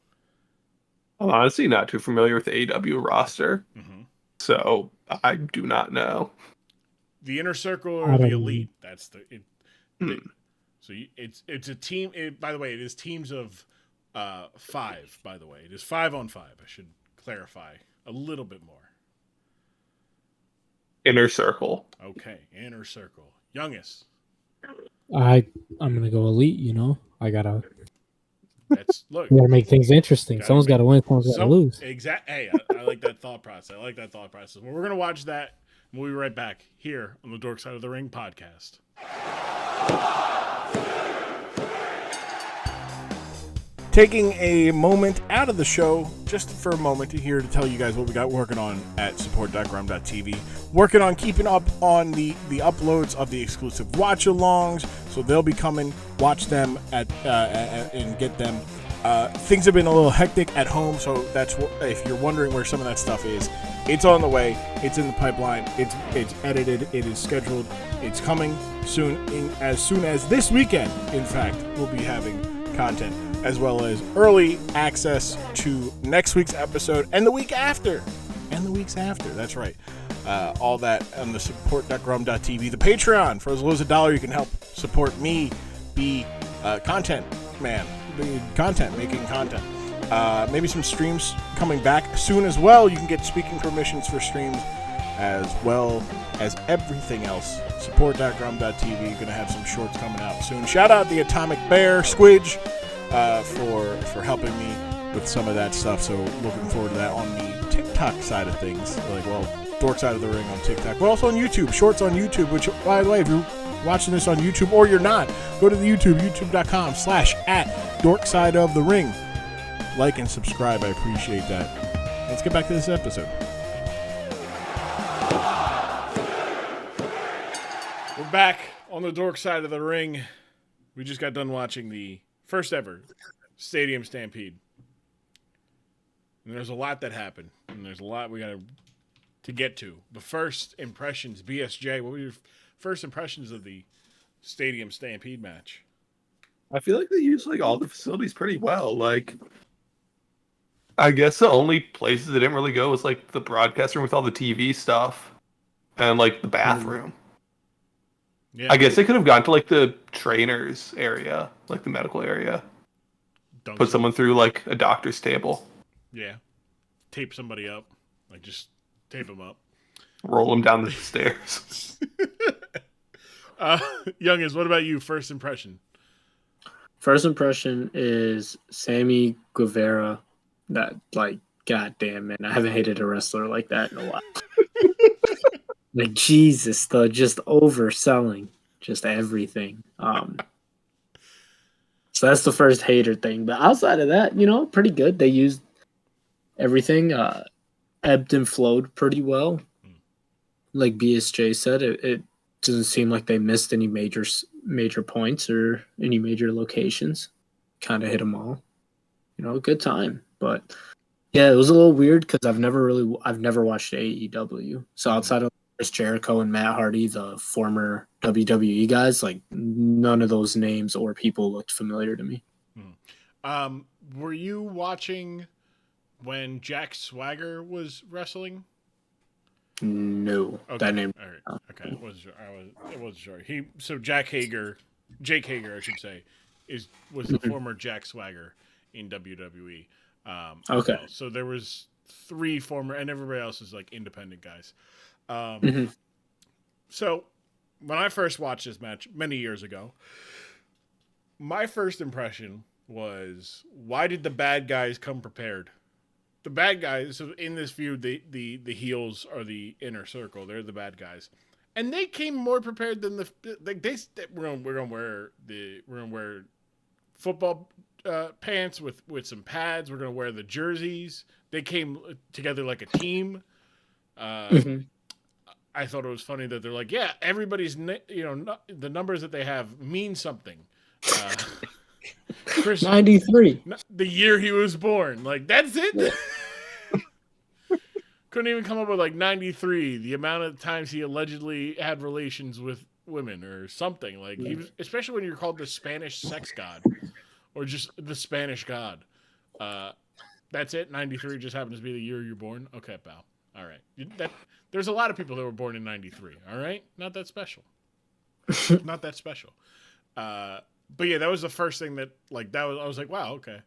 I'm honestly not too familiar with the AEW roster, so I do not know. The Inner Circle or the Elite? That's so it's a team. By the way, it is teams of 5. By the way, it is 5-on-5. I should clarify a little bit more. Inner Circle. Okay, Inner Circle. Youngest. I'm gonna go Elite. You know, I gotta. Look. You gotta make things interesting. Someone's got to win. Someone's got to lose. Exactly. Hey, I like that thought process. Well, we're gonna watch that. And we'll be right back here on the Dork Side of the Ring podcast. Taking a moment out of the show, just for a moment, here to tell you guys what we got working on at support.grumm.tv. Working on keeping up on the uploads of the exclusive watch-alongs, so they'll be coming. Watch them and get them. Things have been a little hectic at home, so that's if you're wondering where some of that stuff is, it's on the way. It's in the pipeline. It's edited. It is scheduled. It's coming soon. As soon as this weekend, in fact, we'll be having content, as well as early access to next week's episode and the week after. And the weeks after. That's right. All that on the support.grumm.tv. The Patreon, for as low as $1, you can help support me be content man, be making content. Maybe some streams coming back soon as well. You can get speaking permissions for streams as well as everything else. Support.grumm.tv. Going to have some shorts coming out soon. Shout out the Atomic Bear Squidge for helping me with some of that stuff. So looking forward to that on the TikTok side of things. Dork Side of the Ring on TikTok, but also on YouTube. Shorts on YouTube, which, by the way, if you're watching this on YouTube or you're not, go to the YouTube, youtube.com/@DorksideOfTheRing. Like and subscribe. I appreciate that. Let's get back to this episode. We're back on the Dork Side of the Ring. We just got done watching the first ever Stadium Stampede. And there's a lot that happened. And there's a lot we got to get to. The first impressions, BSJ, what were your first impressions of the Stadium Stampede match? I feel like they use all the facilities pretty well. I guess the only places they didn't really go was the broadcast room with all the TV stuff and the bathroom. Yeah. I guess they could have gone to the trainers area, the medical area. Put someone through a doctor's table. Yeah. Tape somebody up. Just tape them up. Roll them down the stairs. Youngest, what about you? First impression? First impression is Sammy Guevara. That, goddamn, man, I haven't hated a wrestler like that in a while. Jesus, though, just overselling just everything. So that's the first hater thing. But outside of that, pretty good. They used everything, ebbed and flowed pretty well. Like BSJ said, it doesn't seem like they missed any major points or any major locations. Kind of hit them all. Good time. But yeah, it was a little weird because I've never watched AEW. So outside of Chris Jericho and Matt Hardy, the former WWE guys, none of those names or people looked familiar to me. Were you watching when Jack Swagger was wrestling? No, okay. That name. All right. Okay, it wasn't sure. Jake Hager, I should say, was the former Jack Swagger in WWE. Okay. Well. So there was 3 former, and everybody else is independent guys. So when I first watched this match many years ago, my first impression was, why did the bad guys come prepared? The bad guys, so in this feud, the heels are the inner circle. They're the bad guys, and they came more prepared than we're gonna wear football pants with some pads. We're gonna wear the jerseys. They came together like a team. I thought it was funny that they're yeah, everybody's the numbers that they have mean something. Chris 93, the year he was born. That's it. Couldn't even come up with 93, the amount of times he allegedly had relations with women or something. He was, especially when you're called the Spanish sex god or just the Spanish god. That's it. 93 just happens to be the year you're born. Okay, pal. All right. There's a lot of people that were born in 93. All right, not that special. Not that special. But yeah, that was the first thing that I was wow, okay.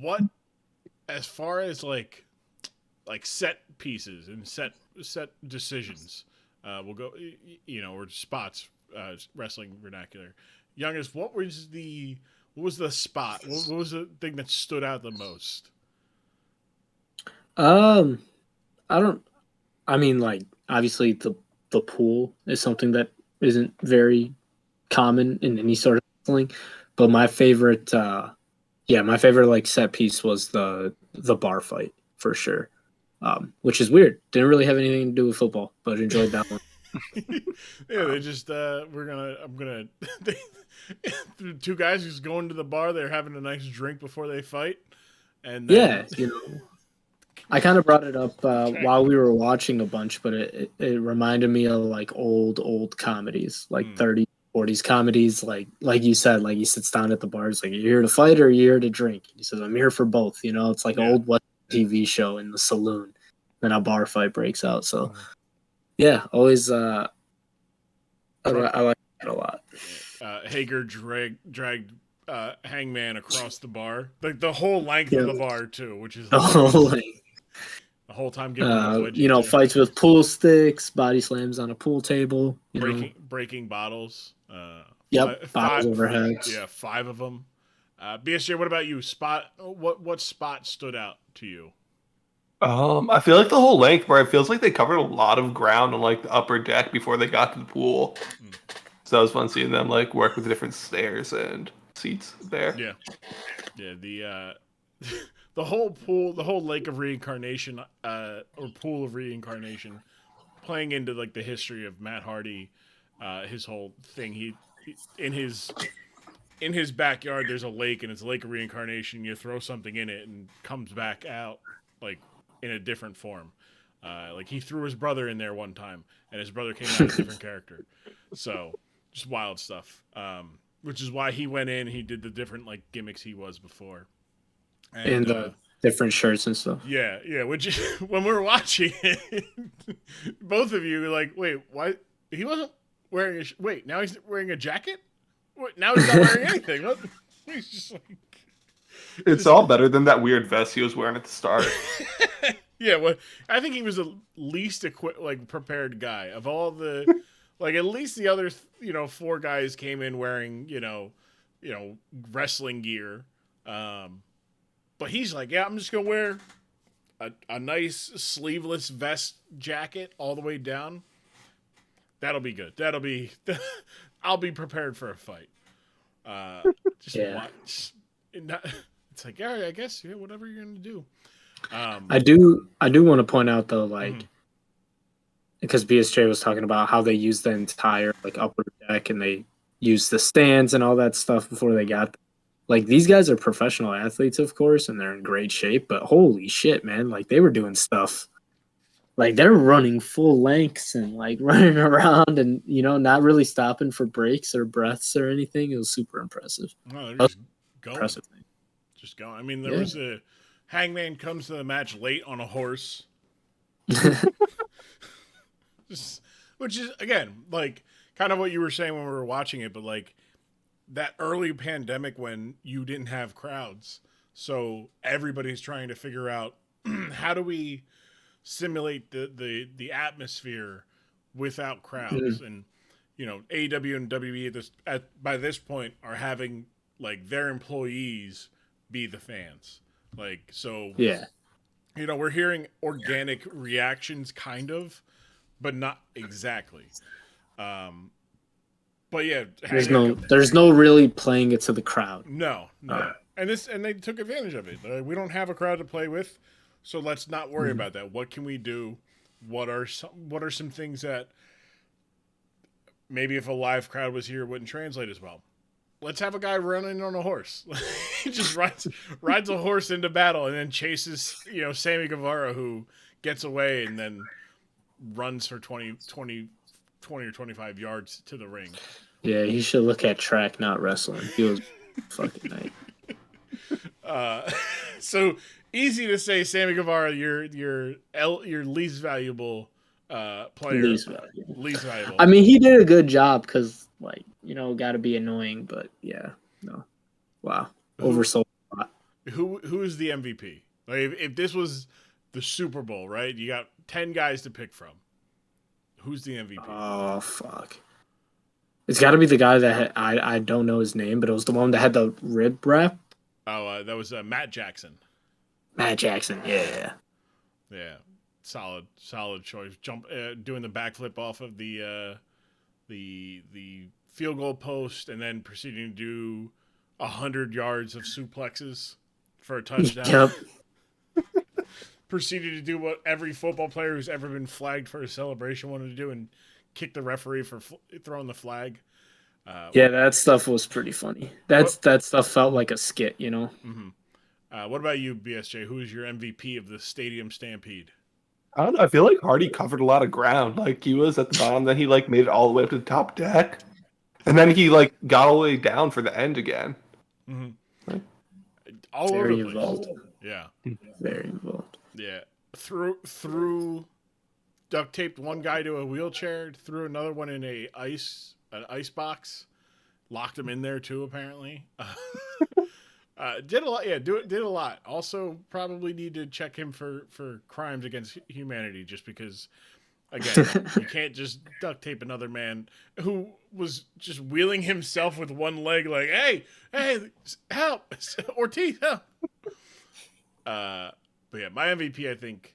What, as far as set pieces and set decisions, we'll go, or spots, wrestling vernacular. Youngest, what was the spot? What was the thing that stood out the most? Obviously the pool is something that isn't very common in any sort of wrestling, but my favorite set piece was the bar fight for sure. Which is weird. Didn't really have anything to do with football, but enjoyed that one. Yeah, they just two guys just going to the bar, they're having a nice drink before they fight. And then, I kind of brought it up while we were watching a bunch, but it reminded me of old comedies, 30s, 40s comedies, like you said, he sits down at the bar, it's you here to fight or you here to drink? He says, I'm here for both. It's an old West TV show in the saloon. then a bar fight breaks out. So yeah, always I like that a lot. Hager dragged Hangman across the bar, like the whole length Yeah. of the bar too, which is The whole thing. the whole time giving him a wedgie. You know, too. fights with pool sticks, body slams on a pool table. You know, breaking bottles. bottles over heads. Yeah, 5 of them. BSJ, what about you? What spot stood out to you? I feel like the whole length, where it feels like they covered a lot of ground on like the upper deck before they got to the pool. So it was fun seeing them like work with the different stairs and seats there. Yeah. The whole pool, the whole lake of reincarnation, or pool of reincarnation, playing into like the history of Matt Hardy, his whole thing. He in his backyard, there's a lake, and it's a lake of reincarnation. You throw something in it, and it comes back out like in a different form. Like he threw his brother in there one time, and his brother came out a different character. So just wild stuff. Which is why he went in. He did the different like gimmicks he was before. And the different shirts and stuff. Yeah. Which when we were watching it, both of you were like, "Wait, why he wasn't wearing wait, now he's wearing a jacket? Wait, now he's not wearing anything." What? He's just like, it's all better than that weird vest he was wearing at the start. Yeah, well, I think he was the least prepared guy of all the. Like at least the other 4 guys came in wearing wrestling gear. But he's like, yeah, I'm just going to wear a nice sleeveless vest jacket all the way down. That'll be good. I'll be prepared for a fight. Watch. It's like, all right, I guess, yeah, whatever you're going to do. I do want to point out though, like, because BSJ was talking about how they used the entire like upper deck and they used the stands and all that stuff before they got there. Like, these guys are professional athletes, of course, and they're in great shape, but holy shit, man. Like, they were doing stuff. Like, they're running full lengths and, like, running around and, not really stopping for breaks or breaths or anything. It was super impressive. No, they're just going. Impressive. Just going. I mean, there was a Hangman comes to the match late on a horse. Which is, again, like, kind of what you were saying when we were watching it, but, like, that early pandemic when you didn't have crowds. So everybody's trying to figure out how do we simulate the atmosphere without crowds. And, AEW and WWE by this point are having like their employees be the fans. Like, so, we're hearing organic reactions kind of, but not exactly. But yeah, there's no really playing it to the crowd. No. And they took advantage of it. We don't have a crowd to play with, so let's not worry about that. What can we do? What are some things that maybe if a live crowd was here wouldn't translate as well? Let's have a guy running on a horse. He just rides a horse into battle and then chases, Sammy Guevara, who gets away and then runs for 20 or 25 yards to the ring. Yeah, he should look at track, not wrestling. He was fucking nice. So easy to say, Sammy Guevara, your least valuable player. Least valuable. I mean, he did a good job because, like, got to be annoying, but yeah, no. Wow, oversold a lot. Who is the MVP? Like, if this was the Super Bowl, right? You got 10 guys to pick from. Who's the MVP? Oh, fuck. It's got to be the guy that I don't know his name, but it was the one that had the rib wrap. Oh, that was Matt Jackson. Matt Jackson, yeah. Yeah, solid choice. Doing the backflip off of the field goal post, and then proceeding to do 100 yards of suplexes for a touchdown. Yep. Proceeded to do what every football player who's ever been flagged for a celebration wanted to do, and kick the referee for throwing the flag. Yeah, that stuff was pretty funny. That stuff felt like a skit, Mm-hmm. What about you, BSJ? Who is your MVP of the Stadium Stampede? I don't know. I feel like Hardy covered a lot of ground. Like, he was at the bottom, then he like made it all the way up to the top deck, and then he like got all the way down for the end again. Mm-hmm. Right? All Very over the place. involved. Yeah. Very involved. Yeah. threw duct taped one guy to a wheelchair, threw another one in an ice box, locked him in there too. Apparently, did a lot. Yeah, did a lot. Also, probably need to check him for crimes against humanity, just because. Again, you can't just duct tape another man who was just wheeling himself with one leg, like, "Hey, help, Ortiz, help." But yeah, my MVP, I think.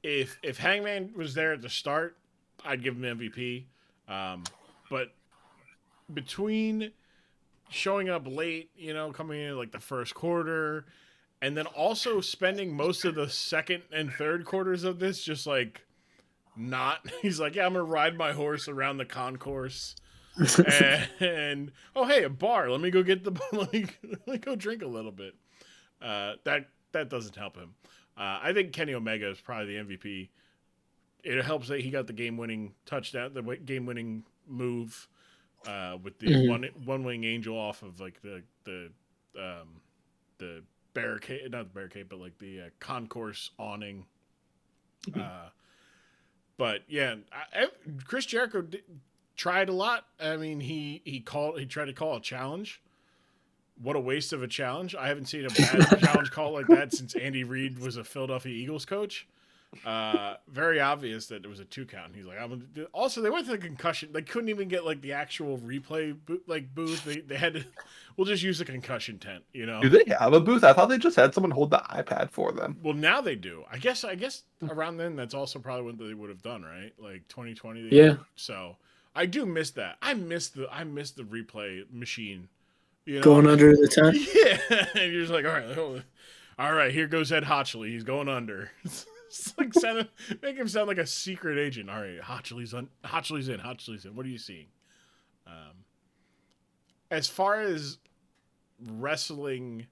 If Hangman was there at the start, I'd give him MVP. But between showing up late, coming in like the first quarter, and then also spending most of the second and third quarters of this just like not. He's like, yeah, I'm gonna ride my horse around the concourse, and oh hey, a bar. Let me go get let me go drink a little bit. That doesn't help him. I think Kenny Omega is probably the MVP. It helps that he got the game-winning touchdown, the game-winning move with the one wing angel off of like the barricade, not the barricade, but like the concourse awning. But yeah, Chris Jericho tried a lot. I mean, he tried to call a challenge. What a waste of a challenge. I haven't seen a bad challenge call like that since Andy Reid was a Philadelphia Eagles coach. Very obvious that it was a 2 count. He's like, also they went to the concussion. They couldn't even get like the actual replay booth. They had to, we'll just use the concussion tent, Do they have a booth? I thought they just had someone hold the iPad for them. Well, now they do. I guess around then that's also probably what they would have done, right? Like 2020. Yeah. So I do miss that. I miss the replay machine. Going under the tent. Yeah, and you're just like, all right, here goes Ed Hotchley. He's going under. It's like make him sound like a secret agent. All right, Hotchley's in. What are you seeing? As far as wrestling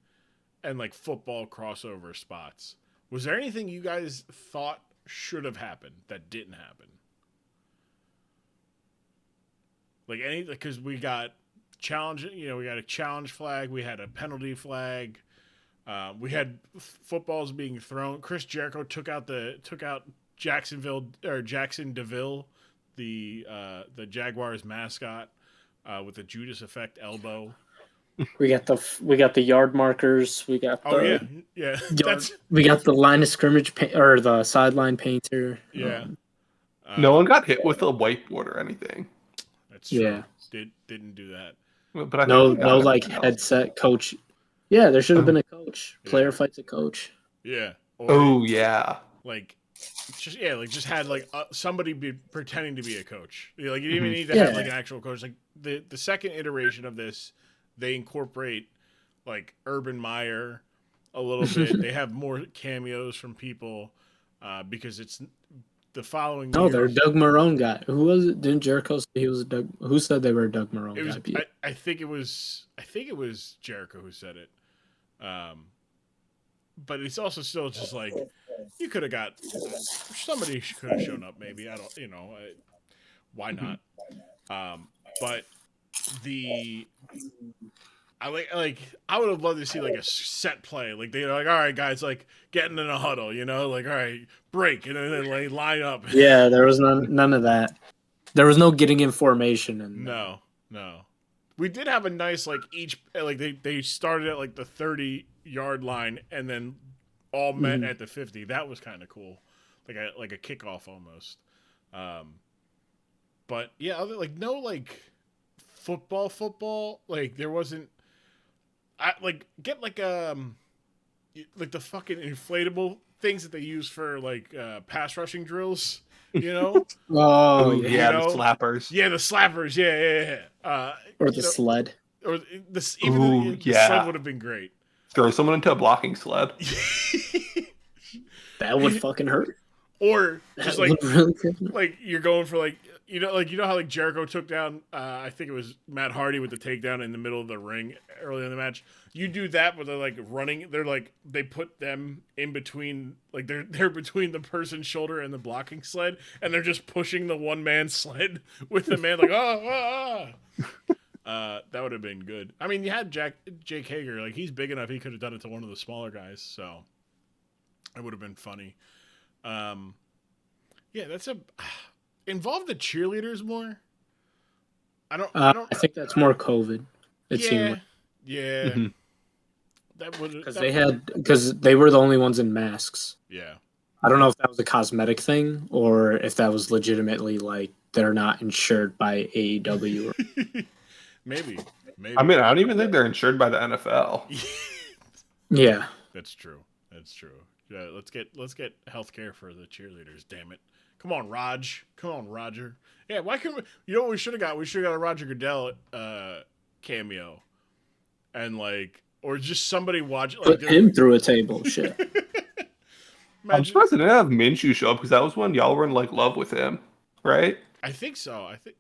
and like football crossover spots, was there anything you guys thought should have happened that didn't happen? Like because we got challenge. We got a challenge flag. We had a penalty flag. We had footballs being thrown. Chris Jericho took out Jackson DeVille, the Jaguars mascot, with the Judas Effect elbow. We got the yard markers. We got yeah. We got the line of scrimmage or the sideline painter. Yeah. No one got hit with a whiteboard or anything. That's true. Yeah. Didn't do that. But no like headset coach. Yeah, there should have been a coach. Player fights a coach. Yeah. Yeah. Just had like somebody be pretending to be a coach. You didn't even need to have like an actual coach. Like the second iteration of this, they incorporate like Urban Meyer a little bit. They have more cameos from people because it's the following. No, they're Doug Marone guy. Who was it? Didn't Jericho say he was a Doug? Who said they were a Doug Marone guy? I think it was Jericho who said it. But it's also still just like you could have got somebody could have shown up. Maybe I don't. Why not? But I would have loved to see like a set play. Like they're like, all right, guys, like getting in a huddle, like, all right, break, and then like line up. Yeah, there was none of that. There was no getting in formation. And no. We did have a nice like each like they started at like the 30-yard line and then all met at the 50. That was kind of cool, like a kickoff almost. But yeah, other like no like football like there wasn't. I like get like the fucking inflatable things that they use for like pass rushing drills. Oh yeah, the slappers. Yeah, the slappers. Yeah. Or the sled. Or the sled would have been great. Throw someone into a blocking sled. That would fucking hurt. Or just like really like you're going for like how like Jericho took down I think it was Matt Hardy with the takedown in the middle of the ring early in the match. You do that, but they're like running. They're like they put them in between, like they're between the person's shoulder and the blocking sled, and they're just pushing the one man sled with the man like That would have been good. I mean, you had Jake Hager. Like, he's big enough. He could have done it to one of the smaller guys. So it would have been funny. Yeah, that's involve the cheerleaders more. I don't. I think that's more COVID. It seemed like. Yeah. Mhm. That would because they were the only ones in masks. Yeah. I don't know if that was a cosmetic thing or if that was legitimately like they're not insured by AEW. Maybe. I mean, I don't even think they're insured by the NFL. Yeah. That's true. Yeah, let's get healthcare for the cheerleaders. Damn it! Come on, Roger. Yeah, why couldn't we? You know what we should have got? We should have got a Roger Goodell cameo, and like, or just somebody watch. Like, Put him through a table. Shit. I'm surprised they didn't have Minshew show up because that was when y'all were in like love with him, right? I think so. I think.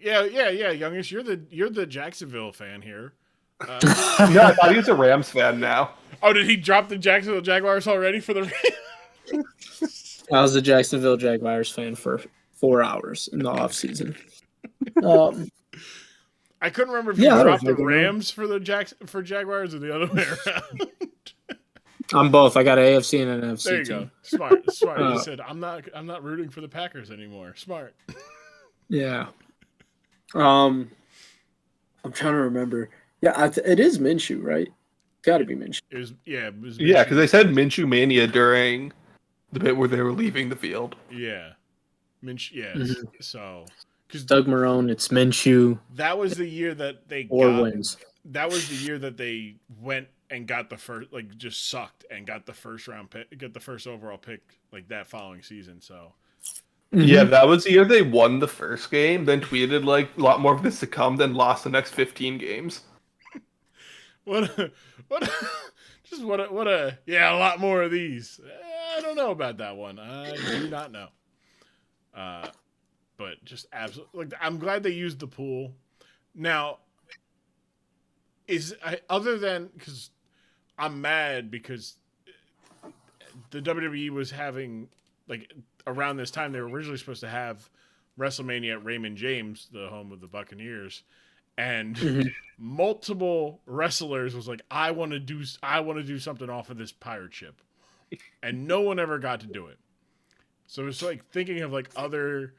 Yeah. Youngest, you're the Jacksonville fan here. No, I thought he was a Rams fan now. Oh, did he drop the Jacksonville Jaguars already for the Rams? I was a Jacksonville Jaguars fan for 4 hours in the off season. I couldn't remember if he dropped the Rams for the Jaguars or the other way around. I'm both. I got an AFC and an NFC. There you team. go. Smart. You said I'm not rooting for the Packers anymore. Smart. Yeah. I'm trying to remember. Yeah, it is Minshew, right? Got to be Minshew. It was Minshew. Yeah, because they said Minshew Mania during the bit where they were leaving the field. Yeah. Minshew. Yeah. Mhm. So because Doug Marrone, it's Minshew. that was the year that they wins. That was the year that they went and got the first, like, just sucked and got the first round pick, get the first overall pick, like that following season. So Yeah, that was the year they won the first game, then tweeted like a lot more of this to come, then lost the next 15 games. what a a lot more of these. I don't know about that one. I do not know. But just absolutely, like, I'm glad they used the pool. Now, other than because I'm mad because the WWE was having, like, around this time they were originally supposed to have WrestleMania at Raymond James, the home of the Buccaneers, and multiple wrestlers was like, I want to do something off of this pirate ship, and no one ever got to do it. So it's like thinking of like other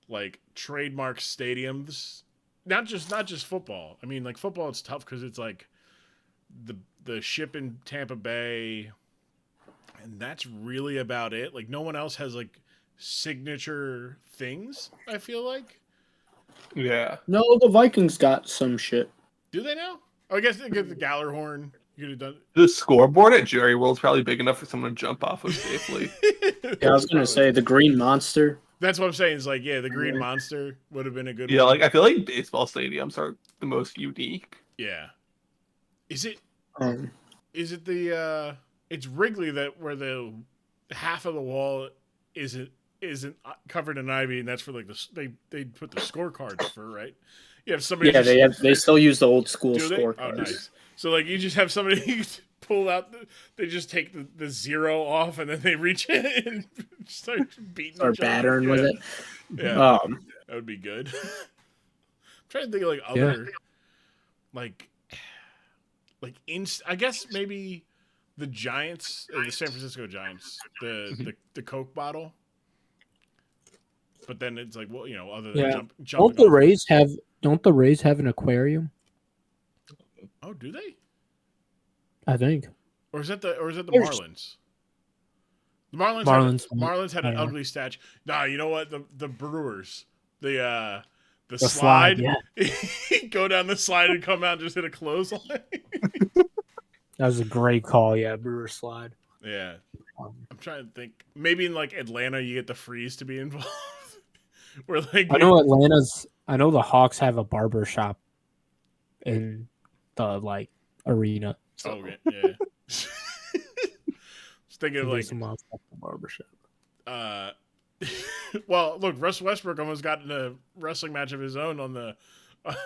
like trademark stadiums, not just football. I mean, like, football, it's tough because it's like the ship in Tampa Bay, and that's really about it. Like, no one else has like signature things, I feel like. Yeah. No, the Vikings got some shit. Do they now? Oh, I guess they get the Gallarhorn. You could have done. The scoreboard at Jerry World's probably big enough for someone to jump off of safely. Yeah, I was gonna say the Green Monster. That's what I'm saying. It's like, yeah, the Green Monster would have been a good Yeah, one. like I feel like baseball stadiums are the most unique. Yeah. Is it the it's Wrigley that where the half of the wall isn't covered in ivy, and that's for like they put the scorecards for, right? You have somebody. Yeah, they still use the old school do they? scorecards. Oh, nice. So like you just have somebody pull out. They just take the zero off, and then they reach in and start beating. Or each other. battering with it. Yeah, that would be good. I'm trying to think of like other like I guess maybe the Giants, the San Francisco Giants, the Coke bottle. But then it's like, well, you know, other than jumping. Don't the Rays have an aquarium? Oh, do they? I think. Or is that the Marlins? The Marlins had an ugly statue. Nah, you know what? The Brewers, the slide. Yeah. Go down the slide and come out and just hit a clothesline. That was a great call. Yeah, Brewer slide. Yeah. I'm trying to think. Maybe in like Atlanta, you get the Freeze to be involved. Where like I know the Hawks have a barber shop in the like arena. So. Oh yeah. Just thinking of like some barber shop. Well, look, Russell Westbrook almost got in a wrestling match of his own on the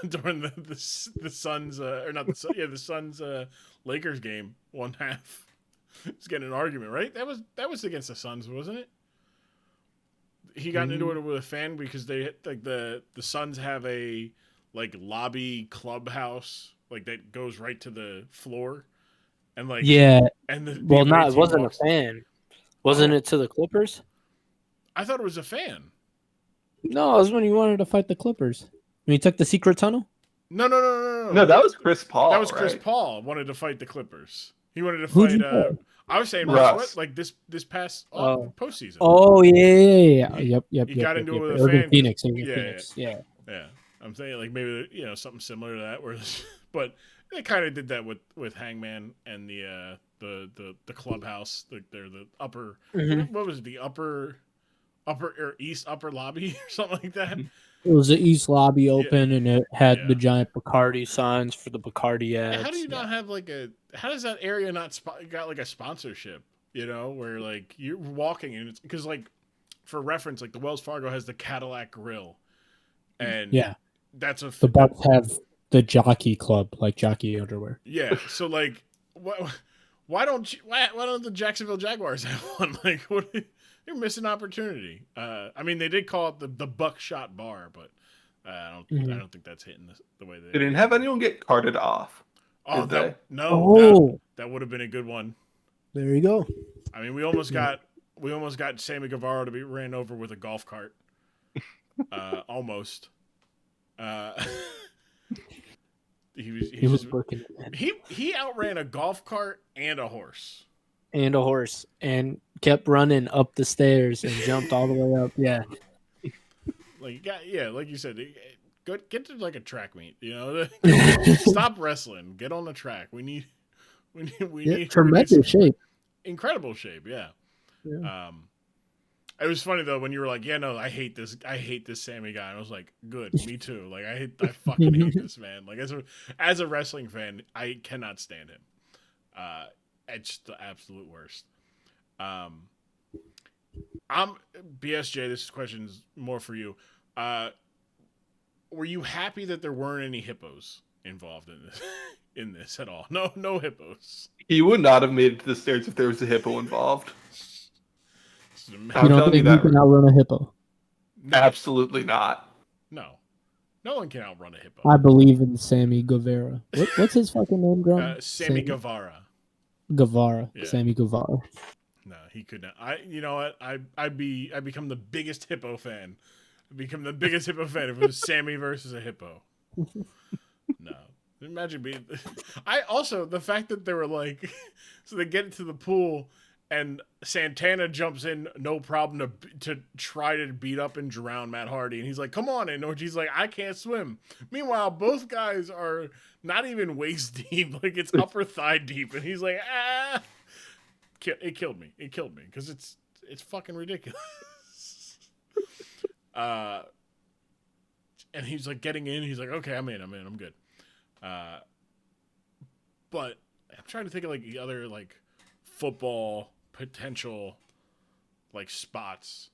during the Suns or not the Suns Lakers game one half. He's getting an argument, right? That was against the Suns, wasn't it? He got into it with a fan because they like the Suns have a like lobby clubhouse, like that goes right to the floor, and like Yeah. and the Well, away not it team wasn't a walks- fan. Wasn't Oh. it to the Clippers? I thought it was a fan. No, it was when he wanted to fight the Clippers. When he took the secret tunnel. No. No, that was Chris Paul. That was Chris right? Paul wanted to fight the Clippers. He wanted to Who'd fight. you fight? I was saying Russ. Russ, like this past Oh. postseason. Oh yeah. Yep. He got into it with a Irving fan 'cause- Phoenix. yeah. Yeah, I'm saying like maybe something similar to that, where, but they kind of did that with Hangman and the clubhouse. They're the upper. Mhm. What was it? The upper or east upper lobby or something like that. It was the East Lobby open, and it had Yeah. the giant Bacardi signs for the Bacardi ads. How do you not have like a? How does that area not got like a sponsorship? You know, where like you're walking and it's because like for reference, like the Wells Fargo has the Cadillac Grill, and Yeah, that's a the Bucks have the Jockey Club, like jockey underwear. yeah. So like, why don't the Jacksonville Jaguars have one? Like, what? You're missing opportunity. I mean, they did call it the Buckshot Bar, but I don't think that's hitting the way they They didn't have anyone get carted off. Oh, did they? no, that would have been a good one. There you go. I mean, we almost got Sammy Guevara to be ran over with a golf cart. Almost. He was working he outran a golf cart and a horse. and a horse and kept running up the stairs and jumped all the way up. Yeah. Like like you said, get to like a track meet. You know, stop wrestling. Get on the track. We need tremendous shape. Incredible shape. Yeah. It was funny though when you were like, "Yeah, no, I hate this Sammy guy." And I was like, "Good, me too." Like I fucking hate this man. Like as a wrestling fan, I cannot stand him. It's the absolute worst. I'm BSJ. This question's more for you. Were you happy that there weren't any hippos involved in this at all? No hippos. He would not have made it to the stairs if there was a hippo involved. You I'm don't telling think you you that. can outrun a hippo? Absolutely not. No one can outrun a hippo. I believe in Sammy Guevara. What's his fucking name, Grumm? Sammy Guevara. Guevara. Yeah. Sammy Guevara. No, he could not. You know what? I become the biggest hippo fan. I become the biggest hippo fan if it was Sammy versus a hippo. No. Imagine being. I also the fact that they were like, so they get into the pool and Santana jumps in, no problem to try to beat up and drown Matt Hardy, and he's like, "Come on!" And Ortiz like, "I can't swim." Meanwhile, both guys are not even waist deep, like it's upper thigh deep, and he's like, "Ah!" It killed me. It killed me because it's fucking ridiculous. And he's like getting in. He's like, "Okay, I'm in. I'm good." But I'm trying to think of like the other like football potential like spots,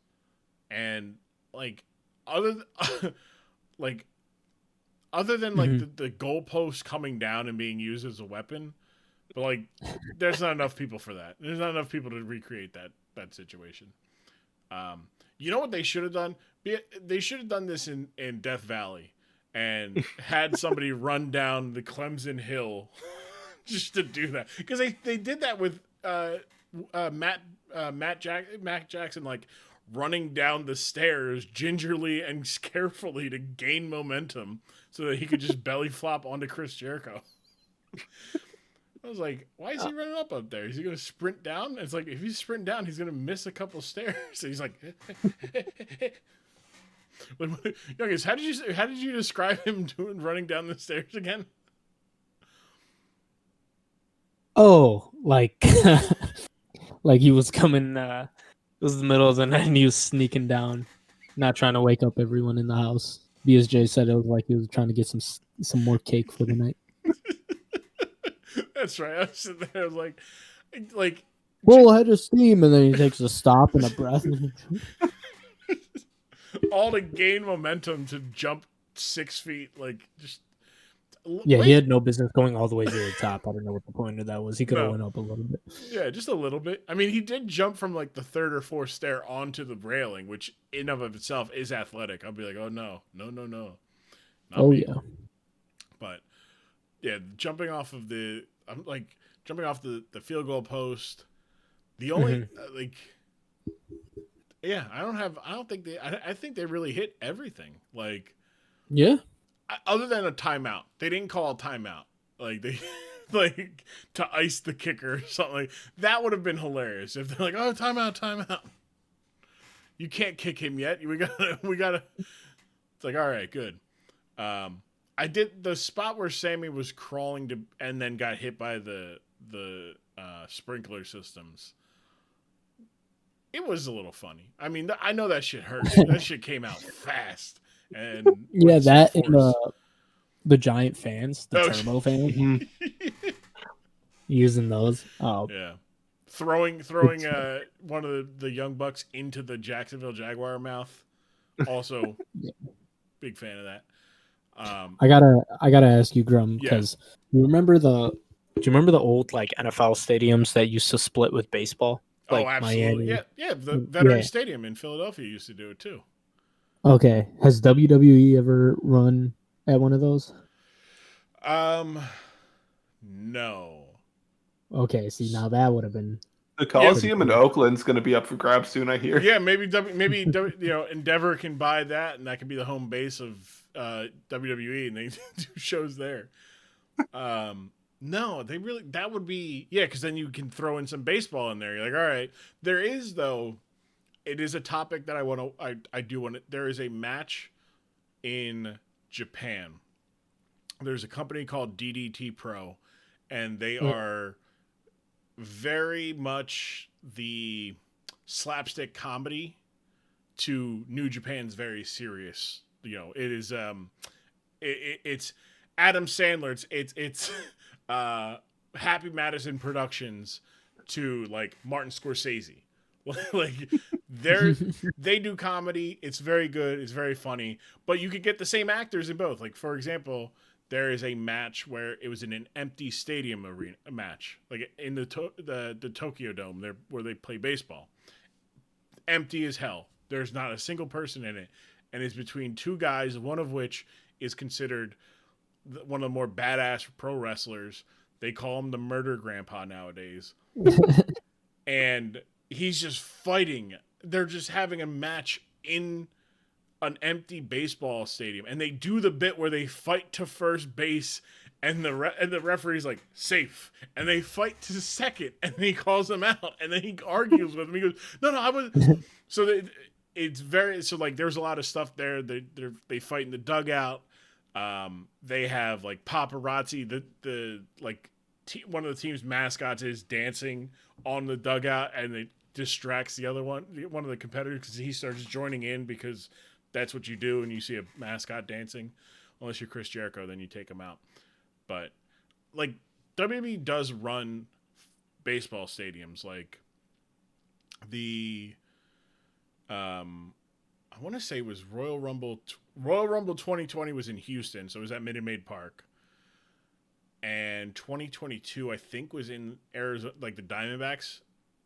and like other than like the goalpost coming down and being used as a weapon, but like there's not enough people for that. There's not enough people to recreate that situation. You know what they should have done? They should have done this in Death Valley and had somebody run down the Clemson Hill just to do that, because they did that with Matt Jackson, like running down the stairs gingerly and carefully to gain momentum so that he could just belly flop onto Chris Jericho. I was like, why is he running up there? Is he going to sprint down? It's like, if he's sprinting down, he's going to miss a couple stairs. So he's like, Youngest, how did you describe him running down the stairs again? Oh, like like he was coming. It was the middle of the night, and he was sneaking down, not trying to wake up everyone in the house. BSJ said it was like he was trying to get some more cake for the night. That's right. I was sitting there like Full head of steam, and then he takes a stop and a breath. all to gain momentum to jump 6 feet, like just. Yeah, he had no business going all the way to the top. I don't know what the point of that was. He could have went up a little bit. Yeah, just a little bit. I mean, he did jump from like the third or fourth stair onto the railing, which in of itself is athletic. I'll be like, oh no, not Oh me. yeah. But yeah, jumping off the field goal post. The only I think they really hit everything. Like, Yeah. other than a timeout, they didn't call a timeout. Like they, like to ice the kicker or something. Like, that would have been hilarious if they're like, "Oh, timeout. You can't kick him yet. We gotta." It's like, all right, good. I did the spot where Sammy was crawling to and then got hit by the sprinkler systems. It was a little funny. I mean, I know that shit hurt. That shit came out fast. And Yeah, with some that and force. the giant fans, the Oh, turbo fans, Mhm. using those. Oh, Yeah. Throwing one of the young bucks into the Jacksonville Jaguar mouth. Also, Yeah. big fan of that. I gotta ask you, Grumm, Yeah. because do you remember the old like NFL stadiums that used to split with baseball? Like absolutely. Miami. Yeah. The Veterans Yeah. Stadium in Philadelphia used to do it too. Okay. Has WWE ever run at one of those? No. Okay, see now that would have been The Coliseum in Oakland's going to be up for grabs soon, I hear. Yeah, maybe Endeavor can buy that, and that can be the home base of WWE, and they do shows there. No, that would be because then you can throw in some baseball in there. You're like, all right, there is though. It is a topic that I do want to. There is a match in Japan. There's a company called DDT Pro, and they are very much the slapstick comedy to New Japan's very serious. It is it's Adam Sandler. It's Happy Madison Productions to like Martin Scorsese. Like they do comedy. It's very good. It's very funny. But you could get the same actors in both. Like, for example, there is a match where it was in an empty stadium arena match, like in the Tokyo Dome, there where they play baseball. Empty as hell. There's not a single person in it, and it's between two guys, one of which is considered one of the more badass pro wrestlers. They call him the Murder Grandpa nowadays, and he's just fighting. They're just having a match in an empty baseball stadium, and they do the bit where they fight to first base, and the referee's like safe, and they fight to second, and he calls them out, and then he argues with him. He goes, "No, I was." So it's very like there's a lot of stuff there. They fight in the dugout. They have like paparazzi. The one of the team's mascots is dancing on the dugout, and it distracts the other one of the competitors because he starts joining in because that's what you do when you see a mascot dancing. Unless you're Chris Jericho, then you take him out. But like WWE does run baseball stadiums, like the I want to say it was Royal Rumble 2020 was in Houston, so it was at Minute Maid Park. And 2022 I think was in Arizona, like the Diamondbacks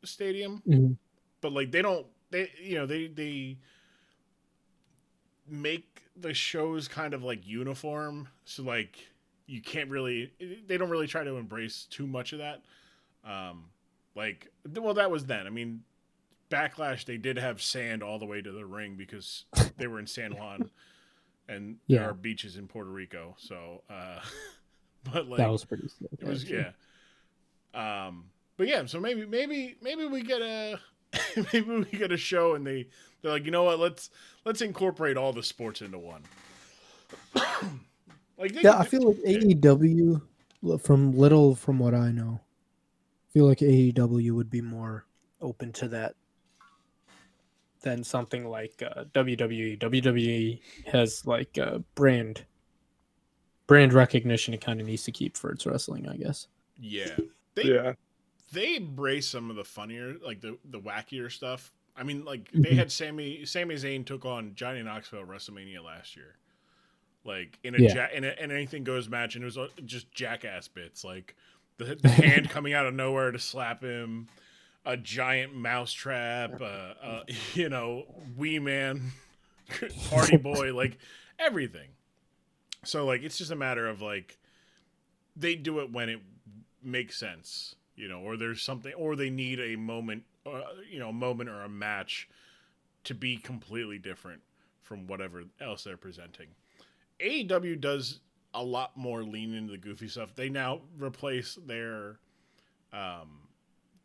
stadium. Mhm. But like they make the shows kind of like uniform, so like you can't really, they don't really try to embrace too much of that. That was then. I mean, Backlash, they did have sand all the way to the ring because they were in San Juan, and there are beaches in Puerto Rico. So, but like that was pretty sick. it was, actually. yeah. But yeah, so maybe we get a maybe we get a show, and they're like, you know what, let's incorporate all the sports into one. I feel like AEW, from what I know, I feel like AEW would be more open to that than something like WWE. WWE has like brand recognition it kind of needs to keep for its wrestling, I guess. Yeah. They embrace some of the funnier, like the wackier stuff. I mean, like they had Sami Zayn took on Johnny Knoxville at WrestleMania last year, like in an anything goes match, and it was just jackass bits, like the hand coming out of nowhere to slap him, a giant mouse trap, Wee Man, Party Boy, like everything. So like it's just a matter of like they do it when it makes sense, or there's something, or they need a moment, a moment or a match to be completely different from whatever else they're presenting. AEW does a lot more lean into the goofy stuff. They now replace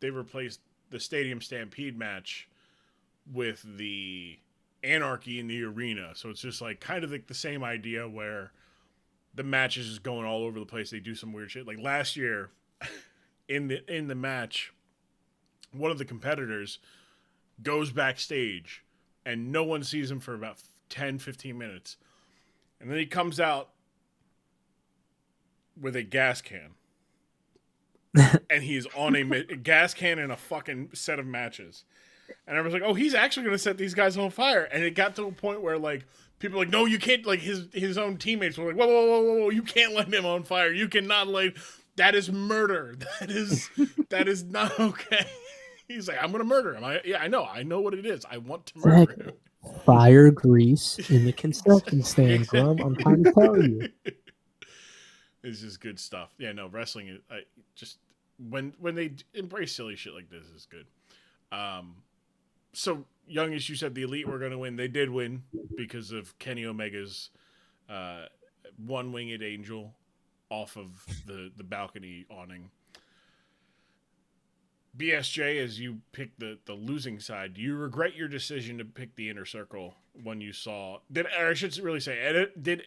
they replaced the Stadium Stampede match with the Anarchy in the Arena. So it's just like kind of like the same idea where the match is just going all over the place. They do some weird shit. Like last year in the match, one of the competitors goes backstage and no one sees him for about 10, 15 minutes. And then he comes out with a gas can. And he's on a gas can and a fucking set of matches. And I was like, oh, he's actually going to set these guys on fire. And it got to a point where, like, people were like, no, you can't. Like, his own teammates were like, whoa, whoa, whoa, whoa, you can't light him on fire. You cannot light. That is murder. That is not okay. He's like, I'm going to murder him. I know what it is. I want to murder him. Fire grease in the concession stand, Grumm. I'm trying to tell you. It's just good stuff. Yeah, no, wrestling is just when they embrace silly shit like this is good. So Youngest, you said the Elite were going to win. They did win because of Kenny Omega's one-winged angel off of the balcony awning. BSJ, as you picked the losing side, do you regret your decision to pick the Inner Circle when you saw... I should really say,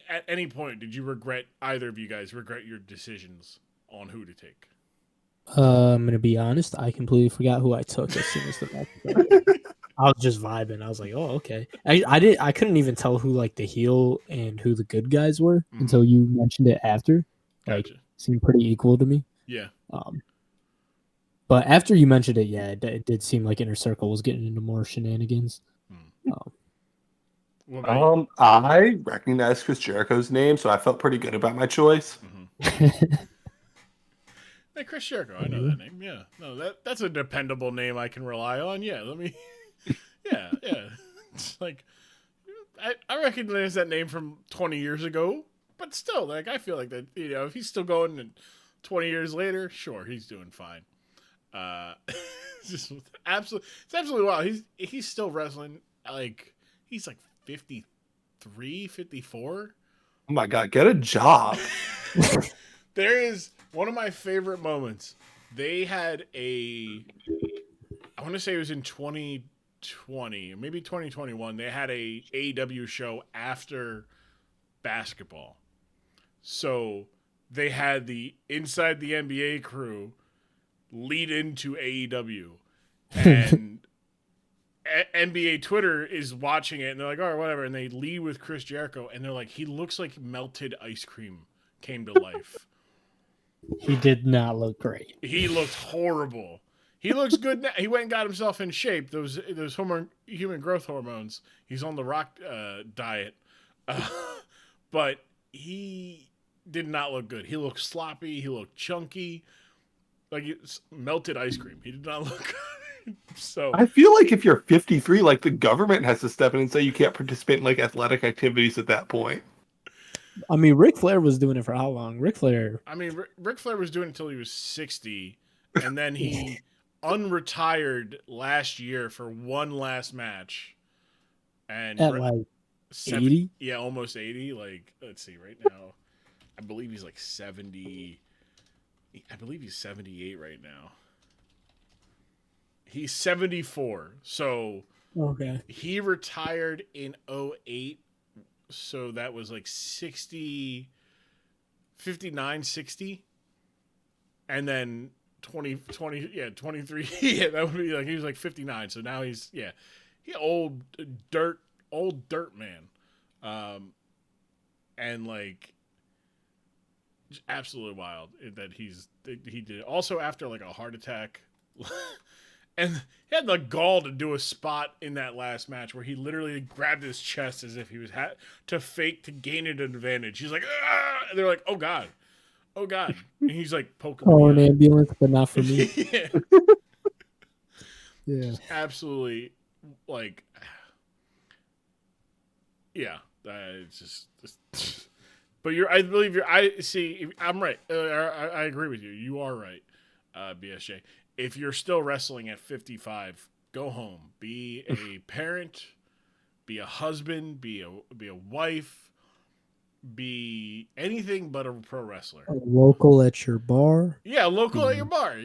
at any point, did you regret, either of you guys, regret your decisions on who to take? I'm going to be honest. I completely forgot who I took as soon as the match started. I was just vibing. I was like, oh, okay. I couldn't even tell who, like, the heel and who the good guys were until you mentioned it after. Like, Gotcha. seemed pretty equal to me. Yeah. But after you mentioned it, yeah, it did seem like Inner Circle was getting into more shenanigans. I recognized Chris Jericho's name, so I felt pretty good about my choice. Hey, Chris Jericho, I know that name. Yeah, no, that's a dependable name I can rely on. Yeah, yeah. It's like I recognize that name from 20 years ago, but still, like I feel like that. If he's still going and 20 years later, sure, he's doing fine. It's absolutely wild. He's still wrestling. Like he's like 53, 54. Oh my god, get a job. There is one of my favorite moments. They had I want to say it was in 2020, maybe 2021. They had a AEW show after basketball. So they had the Inside the NBA crew lead into AEW. And NBA Twitter is watching it, and they're like, all right, whatever. And they lead with Chris Jericho, and they're like, he looks like melted ice cream came to life. He did not look great. He looked horrible. He looks good now. He went and got himself in shape. Those human growth hormones. He's on the Rock diet. But he did not look good. He looked sloppy. He looked chunky. Like it's melted ice cream. He did not look good. So I feel like if you're 53, like the government has to step in and say you can't participate in like athletic activities at that point. I mean, Ric Flair was doing it for how long? Ric Flair was doing it until he was 60, and then he unretired last year for one last match. And at like 80? Yeah, almost 80. Like, let's see, right now, I believe he's like 70. I believe he's 78 right now. He's 74. So okay, he retired in 2008. So that was like 60, 59, 60. And then 23. Yeah, that would be like, he was like 59. So now he's old dirt man. And like, absolutely wild that he did it. Also after like a heart attack. And he had the gall to do a spot in that last match where he literally grabbed his chest as if he was to fake to gain an advantage. He's like, ah! And they're like, oh god, and he's like poking. Oh, an ambulance, but not for me. Yeah, absolutely, like, yeah. It's just But I believe you're. I see. I'm right. I agree with you. You are right, BSJ. If you're still wrestling at 55, go home. Be a parent. Be a husband. Be a wife. Be anything but a pro wrestler. A local at your bar. Yeah, local at your bar.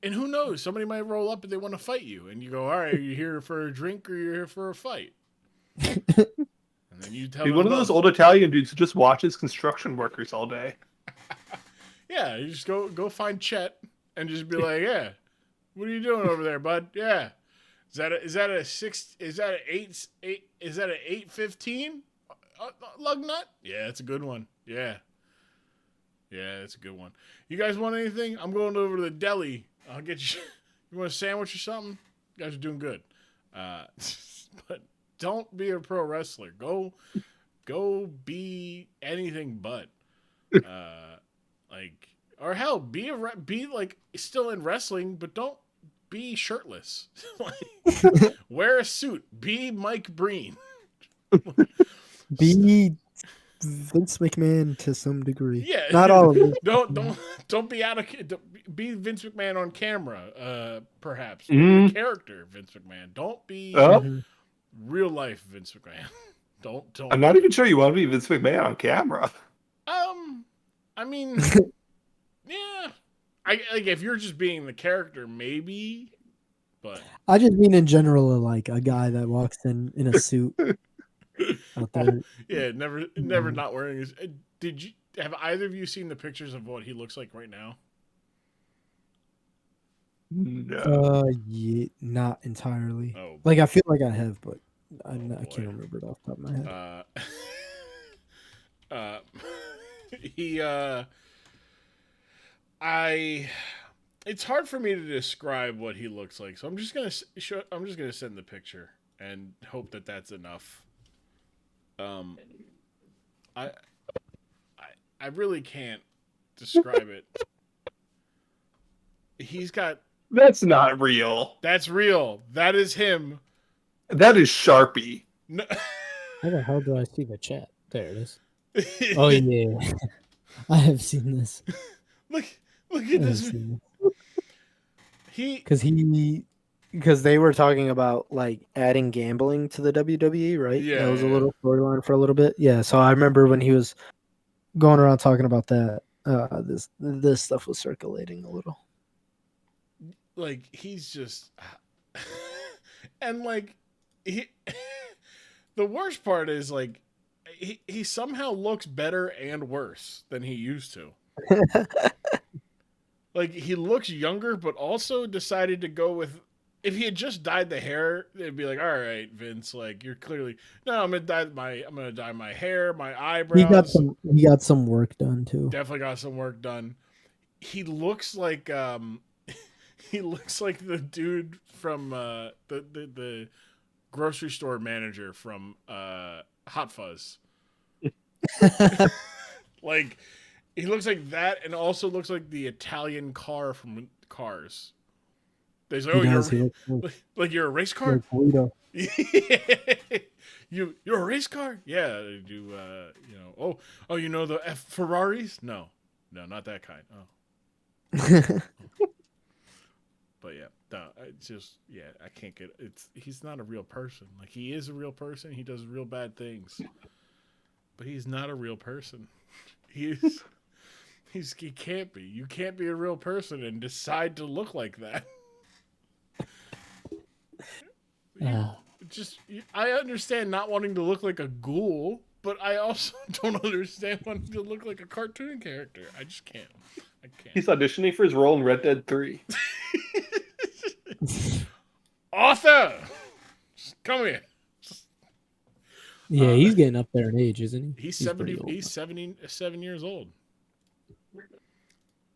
And who knows? Somebody might roll up and they want to fight you, and you go, "All right, are you here for a drink or you're here for a fight?" And then you tell Be them one of those old Italian dudes who just watches construction workers all day. Yeah, you just go find Chet and just be like, "Yeah, what are you doing over there, bud? Yeah, is that a 815 lug nut? Yeah, it's a good one. Yeah, it's a good one. You guys want anything? I'm going over to the deli. I'll get you. You want a sandwich or something? You guys are doing good. But don't be a pro wrestler. Go be anything but. Or hell, be like still in wrestling, but don't be shirtless. Wear a suit. Be Mike Breen. Be Vince McMahon to some degree. Yeah, not all of it. Don't be be Vince McMahon on camera. Perhaps be the character Vince McMahon. Don't be real life Vince McMahon. Don't. I'm not even sure you want to be Vince McMahon on camera. I mean, yeah. Like if you're just being the character, maybe. But I just mean in general, like a guy that walks in a suit out there. Yeah, never not wearing his. Have either of you seen the pictures of what he looks like right now? No. Yeah, not entirely. Oh, like I feel like I have, but I boy. can't remember it off the top of my head. It's hard for me to describe what he looks like, so I'm just gonna send the picture and hope that that's enough. I really can't describe it. He's got. That's not real. That's real. That is him. That is Sharpie. No. How the hell do I see the chat? There it is. Oh yeah, I have seen this. Look at this. Because they were talking about like adding gambling to the WWE, right? Yeah, that was a little storyline for a little bit. Yeah, so I remember when he was going around talking about that. This stuff was circulating a little. Like he's just, and like the worst part is like he somehow looks better and worse than he used to. Like he looks younger, but also decided to go with. If he had just dyed the hair, it'd be like, all right, Vince, like you're clearly no. I'm gonna dye my hair, my eyebrows. He got some work done too. Definitely got some work done. He looks like he looks like the dude from the grocery store manager from Hot Fuzz. Like he looks like that, and also looks like the Italian car from Cars. They say, like you're a race car. You're a race car. Yeah, I do. Oh, you know the Ferraris? No, not that kind. Oh. But yeah, no, I can't get it. He's not a real person. Like he is a real person. He does real bad things, but he's not a real person. He can't be. You can't be a real person and decide to look like that. I understand not wanting to look like a ghoul, but I also don't understand wanting to look like a cartoon character. I just can't. I can't. He's auditioning for his role in Red Dead 3. Arthur, come here. Yeah, he's getting up there in age, isn't he? He's 70. He's 77 years old.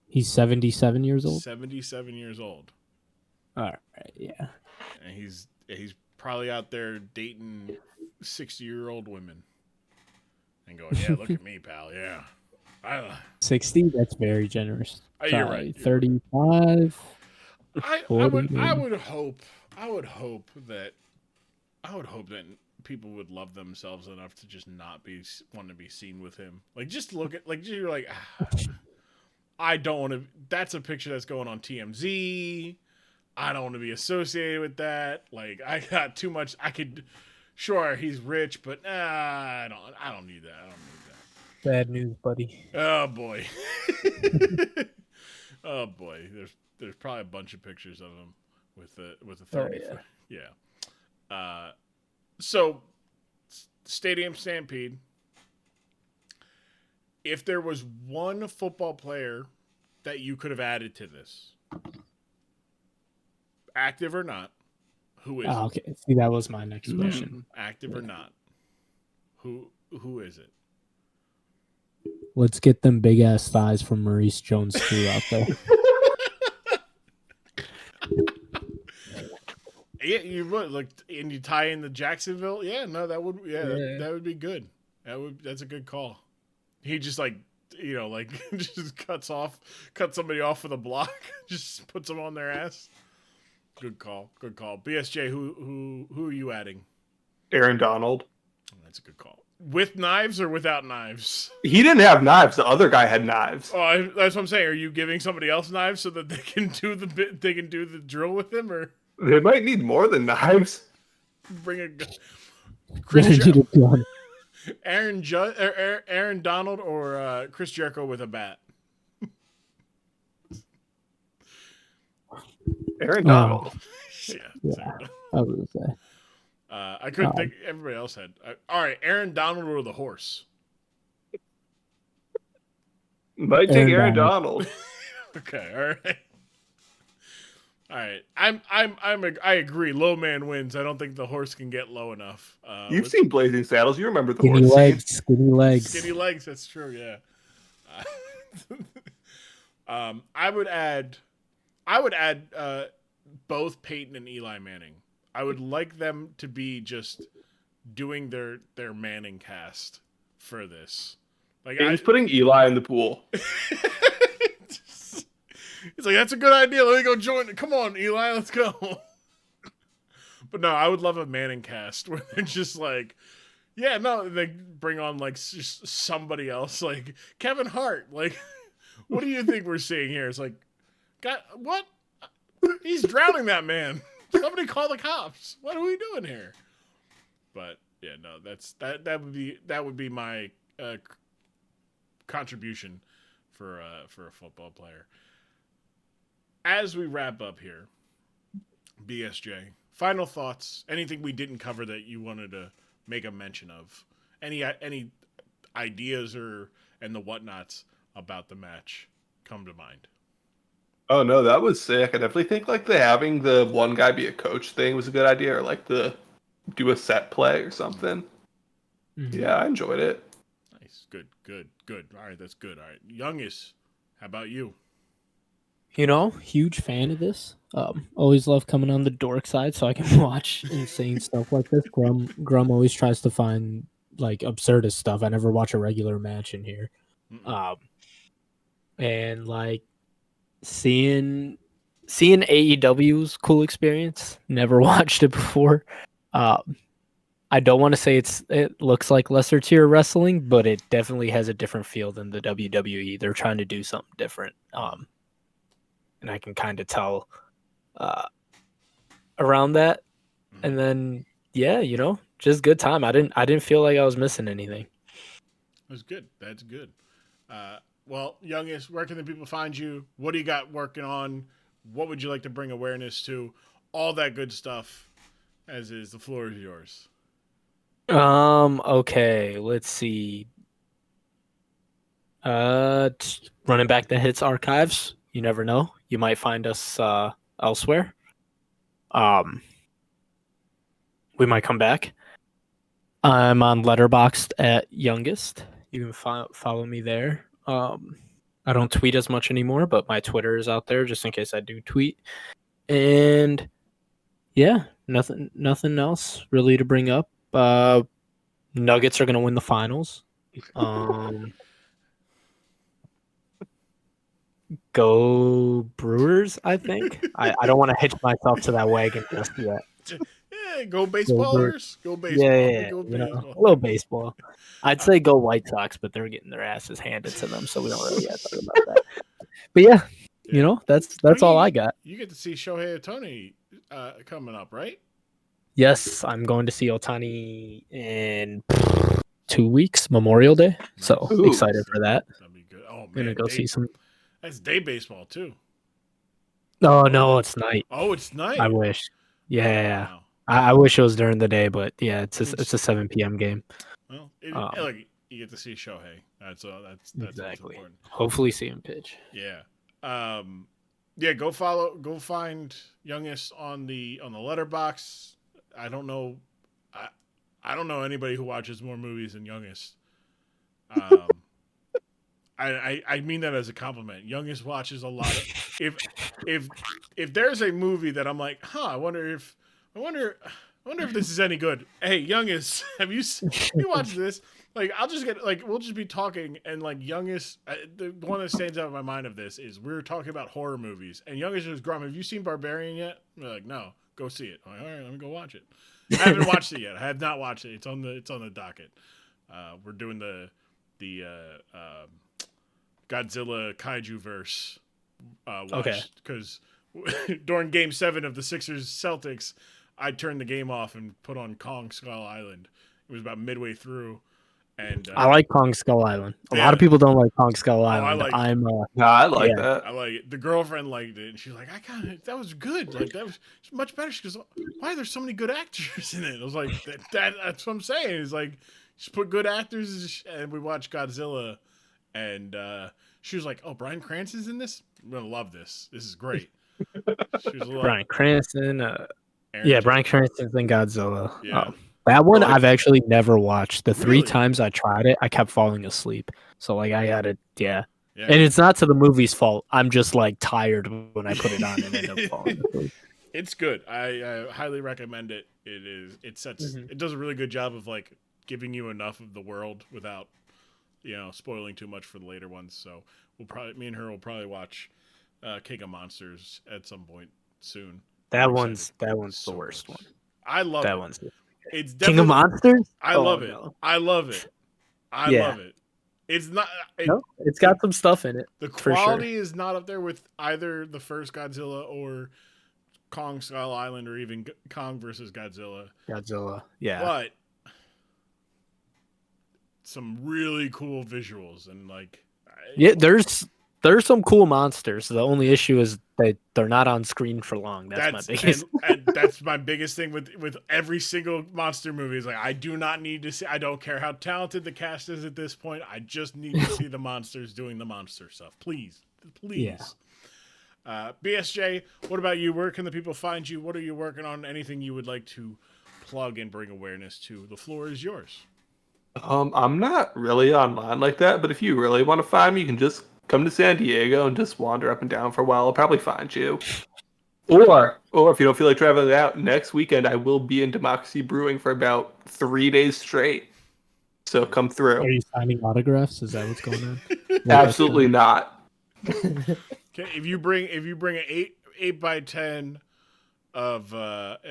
He's 77 years old. 77 years old. All right, yeah. And he's probably out there dating 60-year-old women and going, "Yeah, look at me, pal. Yeah, 60. That's very generous. You're right. 35. I would hope that people would love themselves enough to just not want to be seen with him. Like, just look at, like, you're like, I don't want to. That's a picture that's going on TMZ. I don't want to be associated with that. Like, I got too much. I could, sure, he's rich, but I don't need that. I don't need that. Bad news, buddy. Oh boy. Oh boy. There's probably a bunch of pictures of him with a 30. Oh, yeah. So Stadium Stampede. If there was one football player that you could have added to this, active or not, who is it? Okay. See, that was my next question. Active or not, who is it? Let's get them big ass thighs from Maurice Jones-Drew out there. Yeah, you would look, and you tie in the Jacksonville. Yeah, no, that would that would be good. That's a good call. He just like just cuts somebody off with a block, just puts them on their ass. Good call. BSJ, who are you adding? Aaron Donald. Oh, that's a good call. With knives or without knives? He didn't have knives. The other guy had knives. Oh, that's what I'm saying. Are you giving somebody else knives so that they can do the drill with him, or They might need more than knives. bring a gun? Aaron Donald or Chris Jericho with a bat? Aaron Donald. Yeah, I would say. I couldn't think. Everybody else had. All right, Aaron Donald or the horse? Might take Aaron Donald. Okay, all right. I agree. Low man wins. I don't think the horse can get low enough. You've seen Blazing Saddles. You remember the Skinny horse legs, scene. skinny legs. Skinny legs. That's true. Yeah. I would add both Peyton and Eli Manning. I would like them to be just doing their Manning cast for this. Like, He's putting Eli in the pool. He's like, that's a good idea. Let me go join. Come on, Eli, let's go. But no, I would love a Manning cast where they're just like, yeah, no, they bring on like just somebody else, like Kevin Hart. Like, what do you think we're seeing here? It's like, God, what? He's drowning that man. Somebody call the cops. What are we doing here? But yeah, no, that would be my contribution for a football player. As we wrap up here, BSJ, final thoughts. Anything we didn't cover that you wanted to make a mention of? Any ideas and the whatnots about the match come to mind? Oh no, that was sick. I definitely think like having the one guy be a coach thing was a good idea, or like do a set play or something. Mm-hmm. Yeah, I enjoyed it. Nice, good. All right, that's good. All right, Youngest, how about you? Huge fan of this. Always love coming on the dork side so I can watch insane stuff like this. Grumm always tries to find like absurdist stuff. I never watch a regular match in here. And like seeing AEW's cool experience. Never watched it before. I don't want to say it looks like lesser tier wrestling, but it definitely has a different feel than the WWE. They're trying to do something different. And I can kind of tell around that. And then just good time. I didn't feel like I was missing anything. That's good. That's good. Well, Youngest, where can the people find you? What do you got working on? What would you like to bring awareness to? All that good stuff. As is, the floor is yours. Okay, let's see. Running back the hits archives. You never know. You might find us elsewhere. We might come back. I'm on Letterboxd at Youngest. You can follow me there. I don't tweet as much anymore, but my Twitter is out there just in case I do tweet. And yeah, nothing else really to bring up. Nuggets are going to win the finals. Go Brewers, I think. I don't want to hitch myself to that wagon just yet. Go baseballers. Go baseball. Yeah, Go you know, baseball. a little baseball. I'd say go White Sox, but they're getting their asses handed to them, so we don't really have to talk about that. But yeah, you know, that's all I got. You get to see Shohei Ohtani coming up, right? Yes, I'm going to see Otani in 2 weeks, Memorial Day. So Ooh. excited for that. That'd be good. Oh man, Gonna go see some. That's day baseball too. Oh no, it's night. Oh, it's night. I wish. Yeah, Wow. I wish it was during the day, but yeah, it's a 7 p.m. game. Well, look, you get to see Shohei. That's Exactly. important. Hopefully, see him pitch. Yeah. Yeah. Go find Youngest on the letterbox. I don't know. I don't know anybody who watches more movies than Youngest. I mean that as a compliment. Youngest watches a lot of. If there's a movie that I'm like, I wonder if this is any good. Hey, Youngest, have you watched this? Like, I'll just get we'll just be talking, and like Youngest, the one that stands out in my mind of this is we're talking about horror movies, and Youngest goes, Grumm, have you seen Barbarian yet? We're like, no, go see it. I'm like, all right, let me go watch it. I haven't watched it yet. I have not watched it. It's on the docket. We're doing the Godzilla Kaiju verse watch. Okay. Because during Game 7 of the Sixers Celtics, I turned the game off and put on Kong Skull Island. It was about midway through, and I like Kong Skull Island. A lot of people don't like Kong Skull Island. I like it. No, I like that. I like it. The girlfriend liked it, and she's like, that was good. Like, that was much better. She goes, why are there so many good actors in it? I was like, that's what I'm saying. It's like, just put good actors, and we watched Godzilla, and she was like, oh, Bryan Cranston's in this? I'm going to love this. This is great. She was Bryan Cranston. Bryan Cranston's in Godzilla. Yeah. That one I've actually never watched. The 3 Really? times I tried it, I kept falling asleep. So like I got it, yeah. And it's not to the movie's fault. I'm just like tired when I put it on and end up falling asleep. It's good. I highly recommend it. It does a really good job of like giving you enough of the world without, spoiling too much for the later ones. So me and her will probably watch King of Monsters at some point soon. That one's the worst one. I love that it. one's It's King of Monsters. I love it. No. I love it. I love it. It's not. It's got some stuff in it. The quality is not up there with either the first Godzilla or Kong Skull Island or even Kong versus Godzilla. Yeah. But some really cool visuals and like. Yeah, there's some cool monsters. The only issue is that they're not on screen for long. That's my biggest. And that's my biggest thing with every single monster movie is like I do not need to see. I don't care how talented the cast is at this point. I just need to see the monsters doing the monster stuff. Please. Yeah. BSJ, what about you? Where can the people find you? What are you working on? Anything you would like to plug and bring awareness to? The floor is yours. I'm not really online like that, but if you really want to find me, you can just come to San Diego and just wander up and down for a while. I'll probably find you. Or if you don't feel like traveling out, next weekend I will be in Democracy Brewing for about 3 days straight. So come through. Are you signing autographs? Is that what's going on? Absolutely not. Okay, if you bring an 8x10 of what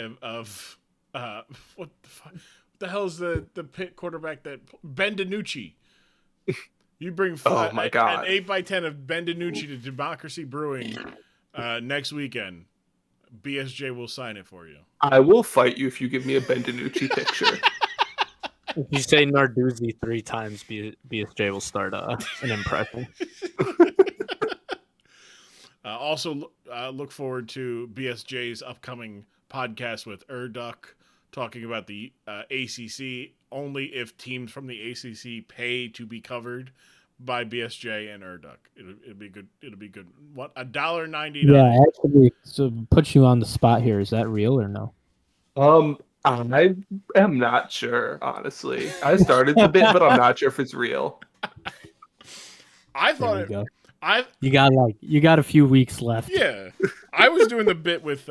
the fuck? What the hell's the Pitt quarterback that Ben DiNucci? You bring an 8x10 of Ben DiNucci to Democracy Brewing next weekend. BSJ will sign it for you. I will fight you if you give me a Ben DiNucci picture. If you say Narduzzi 3 times, BSJ will start an impression. Also, look forward to BSJ's upcoming podcast with Duck, talking about the ACC. Only if teams from the ACC pay to be covered by BSJ and Duck. It'll be good. It'll be good. What, $1.99? Yeah, actually, so put you on the spot here. Is that real or no? I am not sure, honestly. I started the bit, but I'm not sure if it's real. I thought you got a few weeks left. Yeah, I was doing the bit with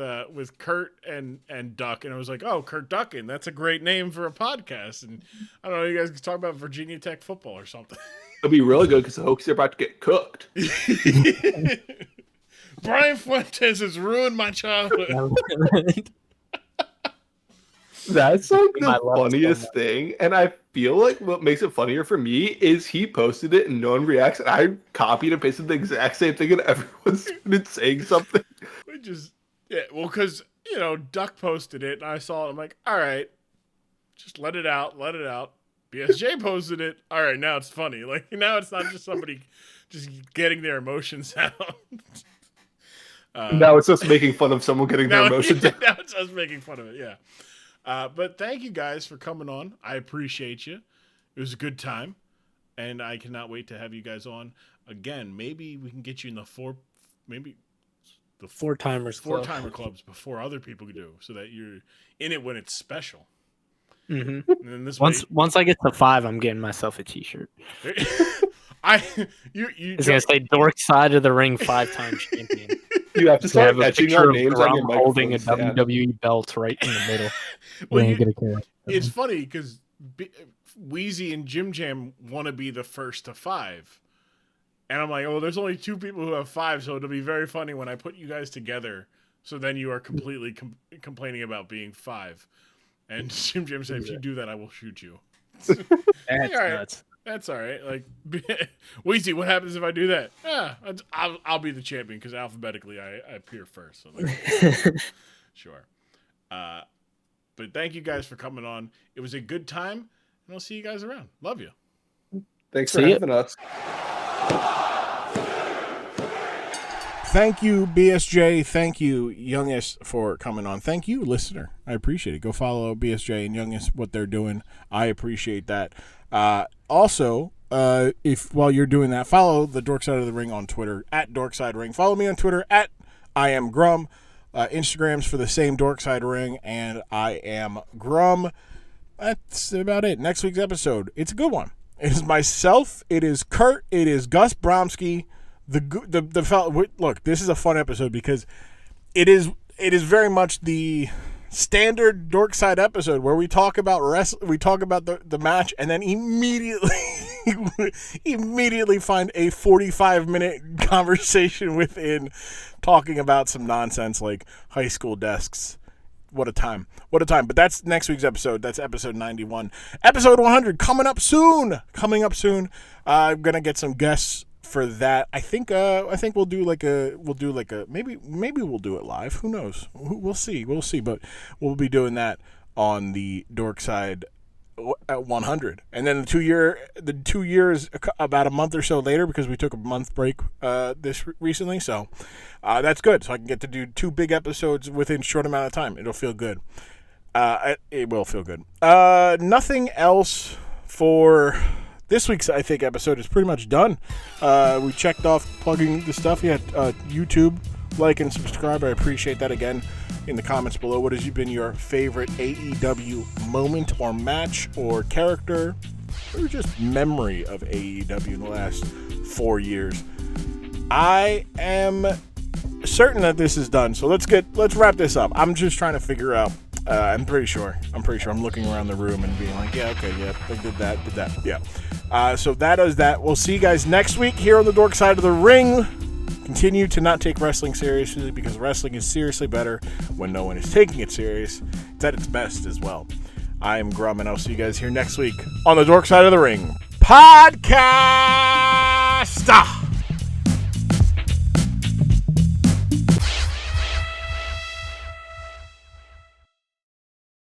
Kurt and Duck, and I was like, "Oh, Kurt Duckin, that's a great name for a podcast." And I don't know, you guys can talk about Virginia Tech football or something. It'll be really good because the Hokies are about to get cooked. Brian Fuentes has ruined my childhood. That's like I the love it so funniest much. thing, and I feel like what makes it funnier for me is he posted it and no one reacts, and I copied and pasted the exact same thing, and everyone started saying something. Which is, yeah, well, because, Duck posted it, and I saw it. I'm like, all right, just let it out. BSJ posted it. All right, now it's funny. Like, now it's not just somebody just getting their emotions out. Now it's just making fun of someone getting their emotions out. Now it's us making fun of it, yeah. But thank you guys for coming on. I appreciate you. It was a good time, and I cannot wait to have you guys on again. Maybe we can get you in the Four-timers club. four-timer clubs before other people do, so that you're in it when it's special. Mm-hmm. And then this Once I get to 5, I'm getting myself a T-shirt. It's gonna say Dork Side of the Ring 5-time champion. You have to I start have a etching picture our of names on your Grumm holding a microphone stand. WWE belt right in the middle. Well, We're gonna get a camera. It's funny because Wheezy and Jim Jam want to be the first to 5. And I'm like, oh, there's only 2 people who have 5, so it'll be very funny when I put you guys together. So then you are completely complaining about being 5. And Jim Jam said, if you do that, I will shoot you. That's right. nuts. That's all right. Like, Wheezy, what happens if I do that? I'll be the champion because alphabetically I appear first. So like, sure. But thank you guys for coming on. It was a good time, and I'll see you guys around. Love you. Thanks for See ya. having us. Thank you, BSJ. Thank you, Youngest, for coming on. Thank you, listener. I appreciate it. Go follow BSJ and Youngest, what they're doing. I appreciate that. Also, if while you're doing that, follow the Dork Side of the Ring on Twitter, at Dorkside Ring. Follow me on Twitter, at I am Grumm. Instagrams for the same Dork Side Ring, and I am Grumm. That's about it. Next week's episode, it's a good one. It is myself, it is Kurt, it is Gus Bromsky. The fellow. Look, this is a fun episode because it is very much the standard Dork Side episode where we talk about we talk about the match, and then immediately find a 45-minute conversation within talking about some nonsense like high school desks. What a time. But that's next week's episode. That's episode 91. Episode 100 coming up soon. I'm gonna get some guests for that. I think we'll do like a maybe we'll do it live. Who knows? We'll see. But we'll be doing that on the Dork Side at 100, and then the 2 years about a month or so later, because we took a month break this recently. So that's good. So I can get to do 2 big episodes within a short amount of time. It'll feel good. It will feel good. Nothing else for this week's, I think, episode is pretty much done. We checked off plugging the stuff. You had YouTube, like and subscribe. I appreciate that. Again, in the comments below, what has been your favorite AEW moment or match or character or just memory of AEW in the last 4 years? I am certain that this is done. So let's wrap this up. I'm just trying to figure out. I'm pretty sure I'm looking around the room and being like, yeah, okay, yeah, I did that, yeah. So that is that. We'll see you guys next week here on the Dork Side of the Ring. Continue to not take wrestling seriously, because wrestling is seriously better when no one is taking it serious. It's at its best as well. I am Grumm, and I'll see you guys here next week on the Dork Side of the Ring podcast.